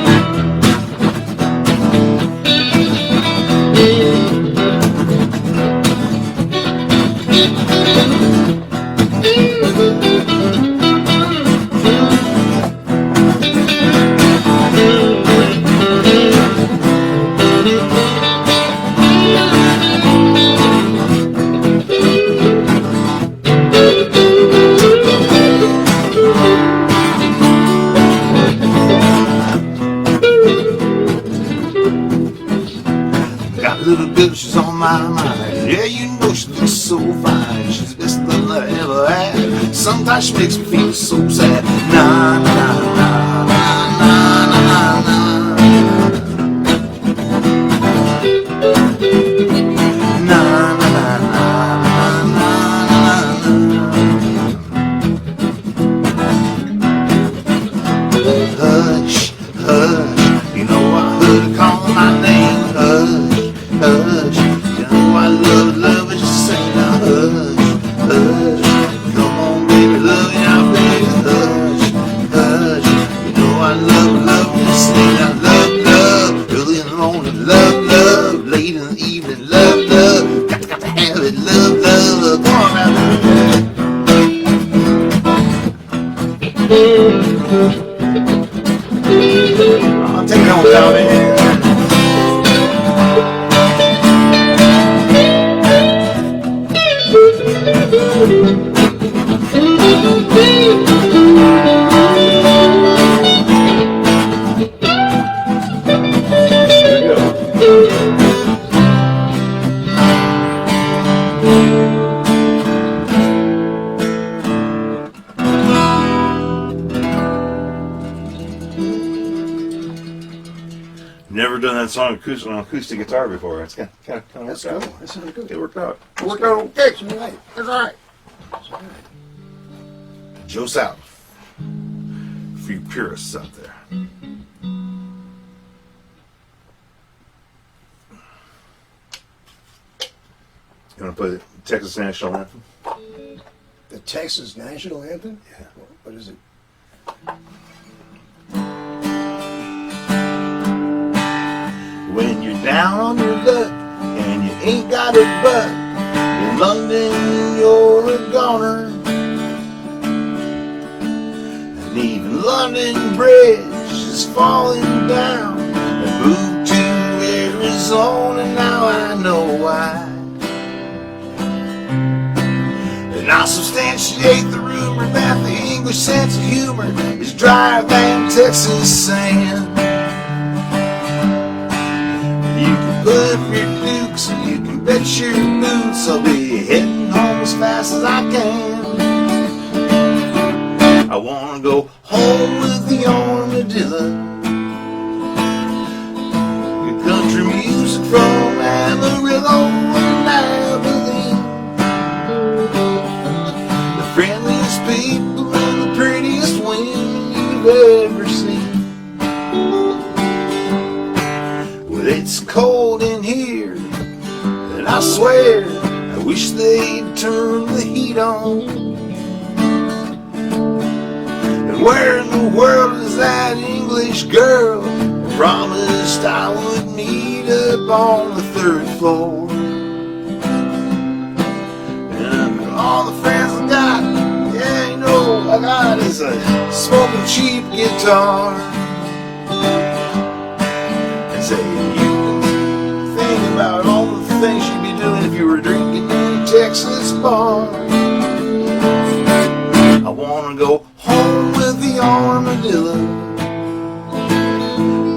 Got a little girl, she's on my mind. Yeah, you know she looks so fine. She's the best thing I ever had. Sometimes she makes me feel so sad. Na na na na na na na na. Na na na na na na na. Hush, hush, you know I heard her call my name. Hush, hush, you know I love it, just say now. Hush, hush, come on baby, love you now, baby. Hush, hush, you know I love it, just say now. Love, love, early in the morning. Love, love, late in the evening. Love, love, got to have it. Love, love, come on now, I'll take it on down, baby. Never done that song on acoustic guitar before. It's kind of That's worked cool. out. That sounded good. It worked out. It worked out okay. That's all right. That's all right. That's all right. Joe South. For you purists out there. You want to play the Texas National Anthem? The Texas National Anthem? Yeah. What is it? When you're down on your luck and you ain't got a butt, in London you're a goner. And even London Bridge is falling down. And moved to Arizona. his own, and now I know why. And I'll substantiate the rumor that the English sense of humor is drier than Texas sand. You can put up your dukes and you can bet your boots I'll be heading home as fast as I can. I wanna go home with the armadillo. Good country music from Amarillo and Abilene. The friendliest people and the prettiest women you've ever seen. Well, it's cold in here, and I swear I wish they'd turn the heat on. Where in the world is that English girl I promised I would meet up on the 3rd floor? And all the friends I got, yeah, you know, I got is a smoking cheap guitar. And say, you can think about all the things you'd be doing if you were drinking in a Texas bar. I wanna go home with the armadillo.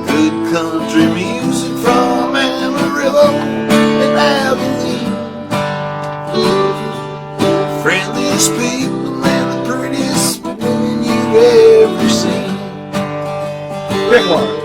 Good country music from Amarillo and Abilene. Friendliest people and the prettiest women you've ever seen. Rick Warren.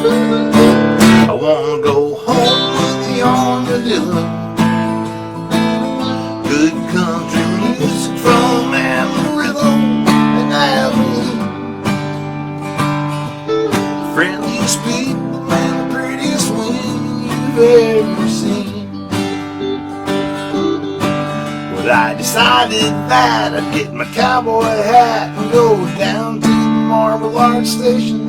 I wanna go home with the armadillo. Good country music from Amarillo and Abilene. Friendliest people and the prettiest women you've ever seen. Well, I decided that I'd get my cowboy hat and go down to the Marble Arch Station.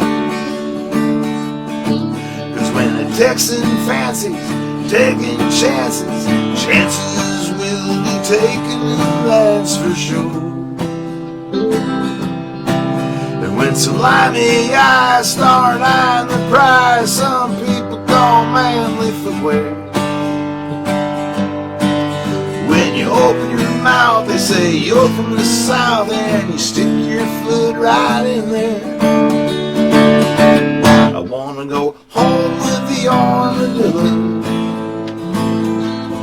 When a Texan fancies taking chances, chances will be taken, that's for sure. And when some limey eyes start eyeing the prize some people call manly footwear, when you open your mouth they say you're from the South and you stick your foot right in there. I wanna go home with the armadillo.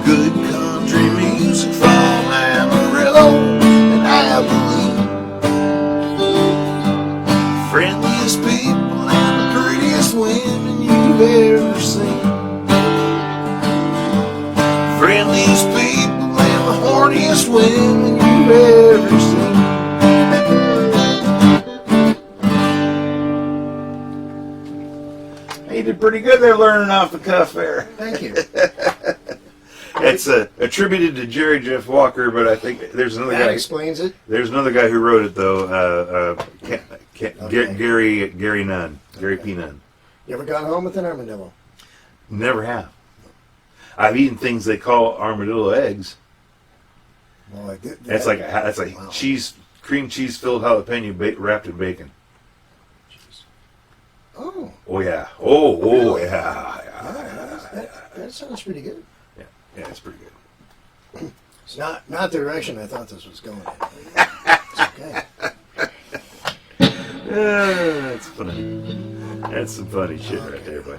Good country music from Amarillo and Abilene. Friendliest people and the prettiest women you've ever seen. Friendliest people and the horniest women you've ever seen. You did pretty good there learning off the cuff there. Thank you. It's attributed to Jerry Jeff Walker, but I think there's another That guy. explains it. There's another guy who wrote it though. Okay. Gary Nunn. Gary P. Nunn. You ever gone home with an armadillo? Never have. I've eaten things they call armadillo eggs. Well, I did. That's like Wow. cheese, cream cheese filled jalapeno wrapped in bacon. Oh, Oh yeah. Oh Really? yeah. that sounds pretty good. Yeah, it's pretty good. It's not the direction I thought this was going in. It's okay. That's funny. That's some funny shit right there, buddy.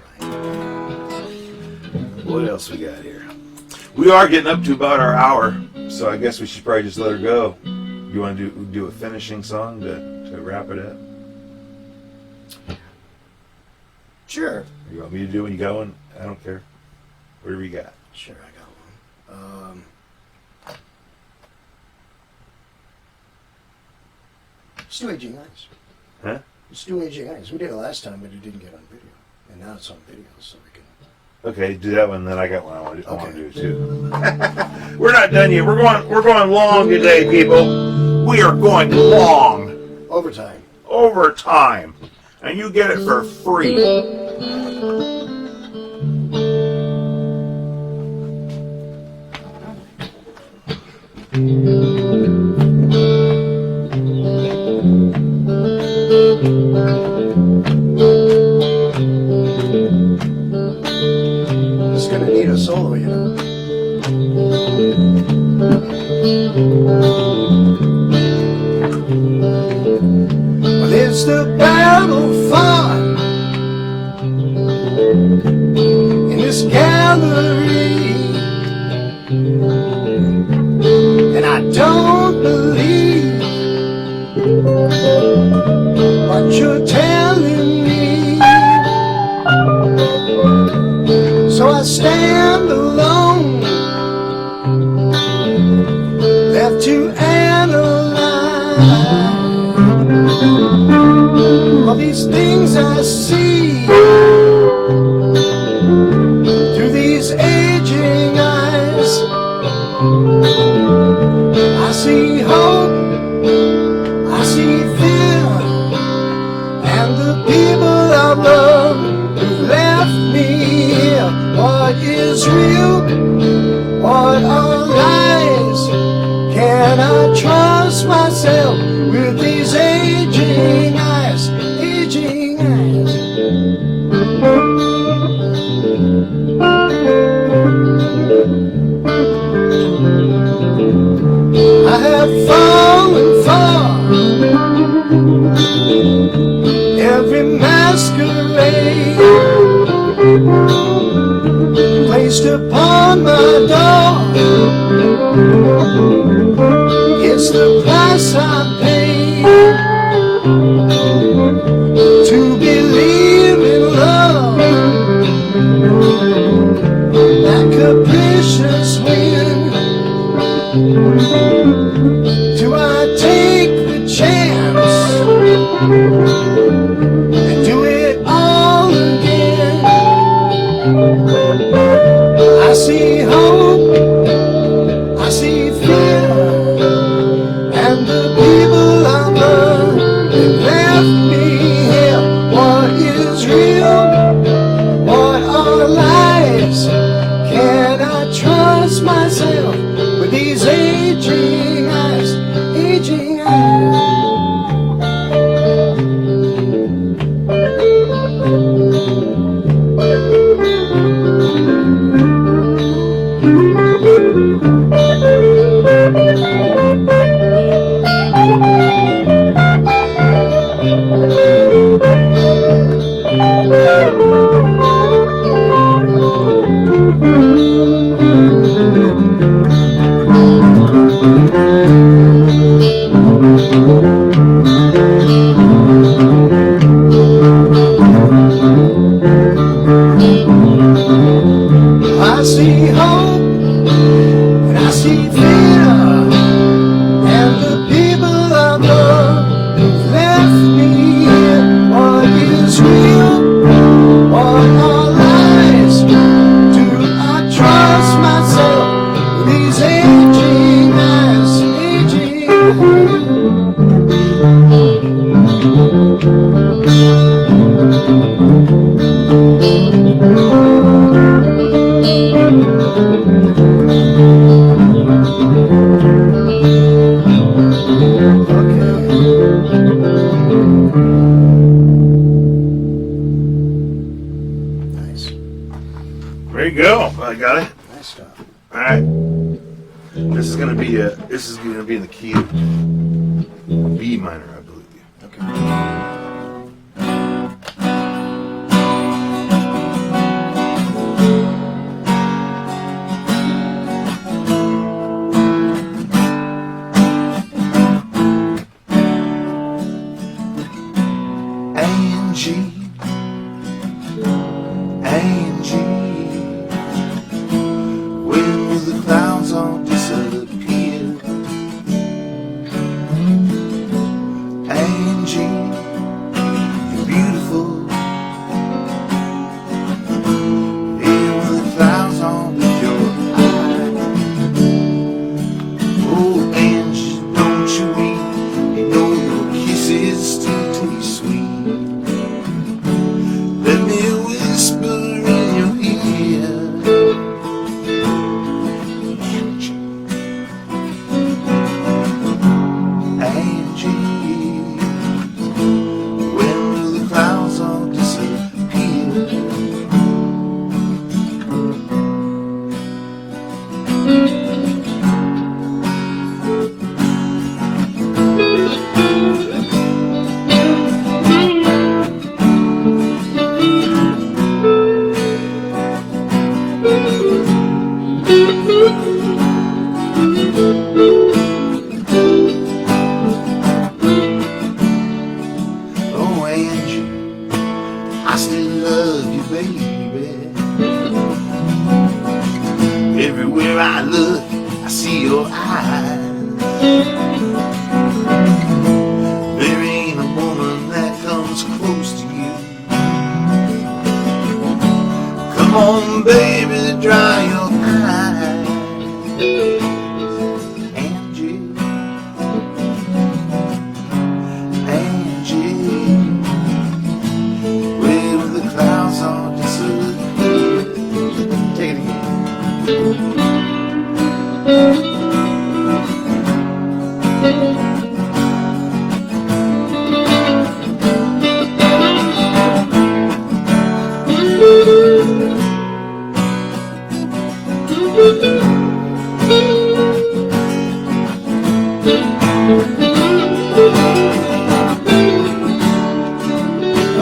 What else we got here? We are getting up to about our hour, so I guess we should probably just let her go. You want to do a finishing song to wrap it up? Sure. You want me to do one? You got one? I don't care. Whatever you got. Sure, I got one. Let's do Aging Nice. Huh? Let's do Aging Eyes. We did it last time, but it didn't get on video. And now it's on video, so we can... Okay, do that one, then I got one I want to Okay. do too. We're not done yet. We're going long today, people. We are going long. Overtime. Overtime. And you get it for free. It's gonna need a solo, you know. Well, it's the battle fought in this gallery, and I don't believe what you're telling me. So I stand alone, left to analyze all these things I see through these aging eyes. I see hope, I see fear, and the people I love who've left me here. What is real? What are lies? Can I trust myself with these aging eyes? Aging eyes. I have fallen far, every masquerade placed upon my door. It's the price I pay to believe in love, that capricious wind. Do I take the chance and do it all again? I see hope, I see fear, and the people I love have left me here. What is real? What are lies? Can I trust myself with these aging eyes? Aging eyes. I see hope, and I see fear, and the people I love who've left me here. What is real? What are lies? Do I trust myself with these aging eyes? Aging Nice. There you go. I got it. Nice stuff. All right. This is gonna be in the key of B minor, I believe. Okay. Angie, Angie, when will the clouds all disappear? Angie, baby. Everywhere I look, I see your eyes. There ain't a woman that comes close to you. Come on, baby, dry your eyes. Angie, Angie, where the clouds all disappear. Take it again.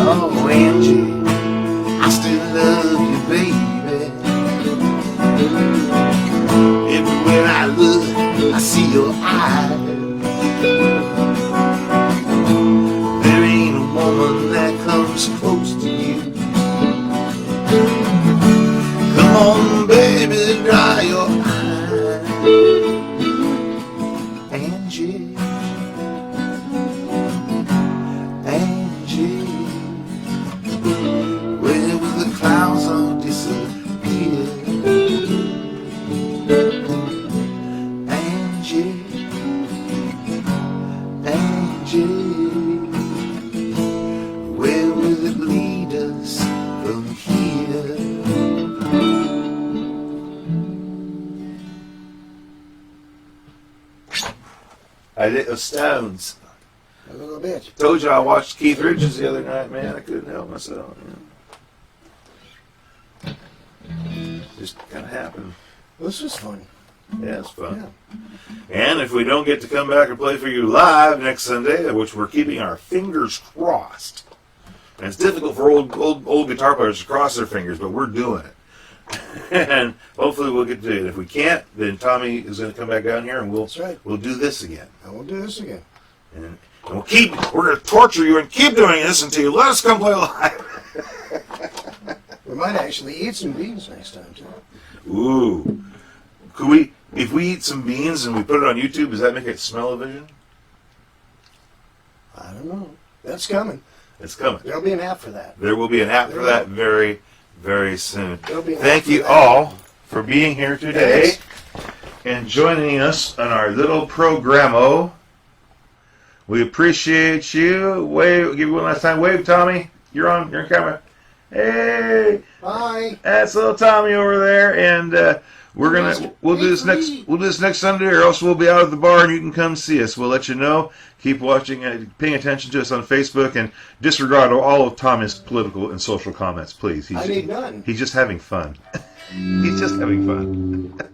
Oh, Angie, I still love you, baby. Everywhere I look, I see your eyes. There ain't a woman that comes close to you. Come on, baby, dry your eyes. Angie, Angie, where will the clouds all disappear? Angie, Angie, where will it lead us from here? I did Stones. A little bit. Told you I watched Keith Richards the other night, man. I couldn't help myself. Yeah. Just kind of happened. This was fun. Yeah, it's fun. Yeah. And if we don't get to come back and play for you live next Sunday, which we're keeping our fingers crossed, and it's difficult for old guitar players to cross their fingers, but we're doing it. And hopefully we'll get to do it. If we can't, then Tommy is going to come back down here and That's right. we'll do this again. And we'll do this again. And we're going to torture you and keep doing this until you let us come play live. We might actually eat some beans next time, too. Ooh. Could we, if we eat some beans and we put it on YouTube, does that make it smell-o-vision? I don't know. That's coming. It's coming. There'll be an app for that. There will be an app for that very, very soon. There'll be an Thank app for you that. all for being here today Yes. and joining us on our little programo. We appreciate you. Wave, give you one last time. Wave, Tommy. You're on camera. Hey, Bye. that's little Tommy over there, and we'll do this next Sunday, or else we'll be out at the bar and you can come see us. We'll let you know. Keep watching, paying attention to us on Facebook, and disregard all of Tommy's political and social comments, please. I need none. He's just having fun. He's just having fun.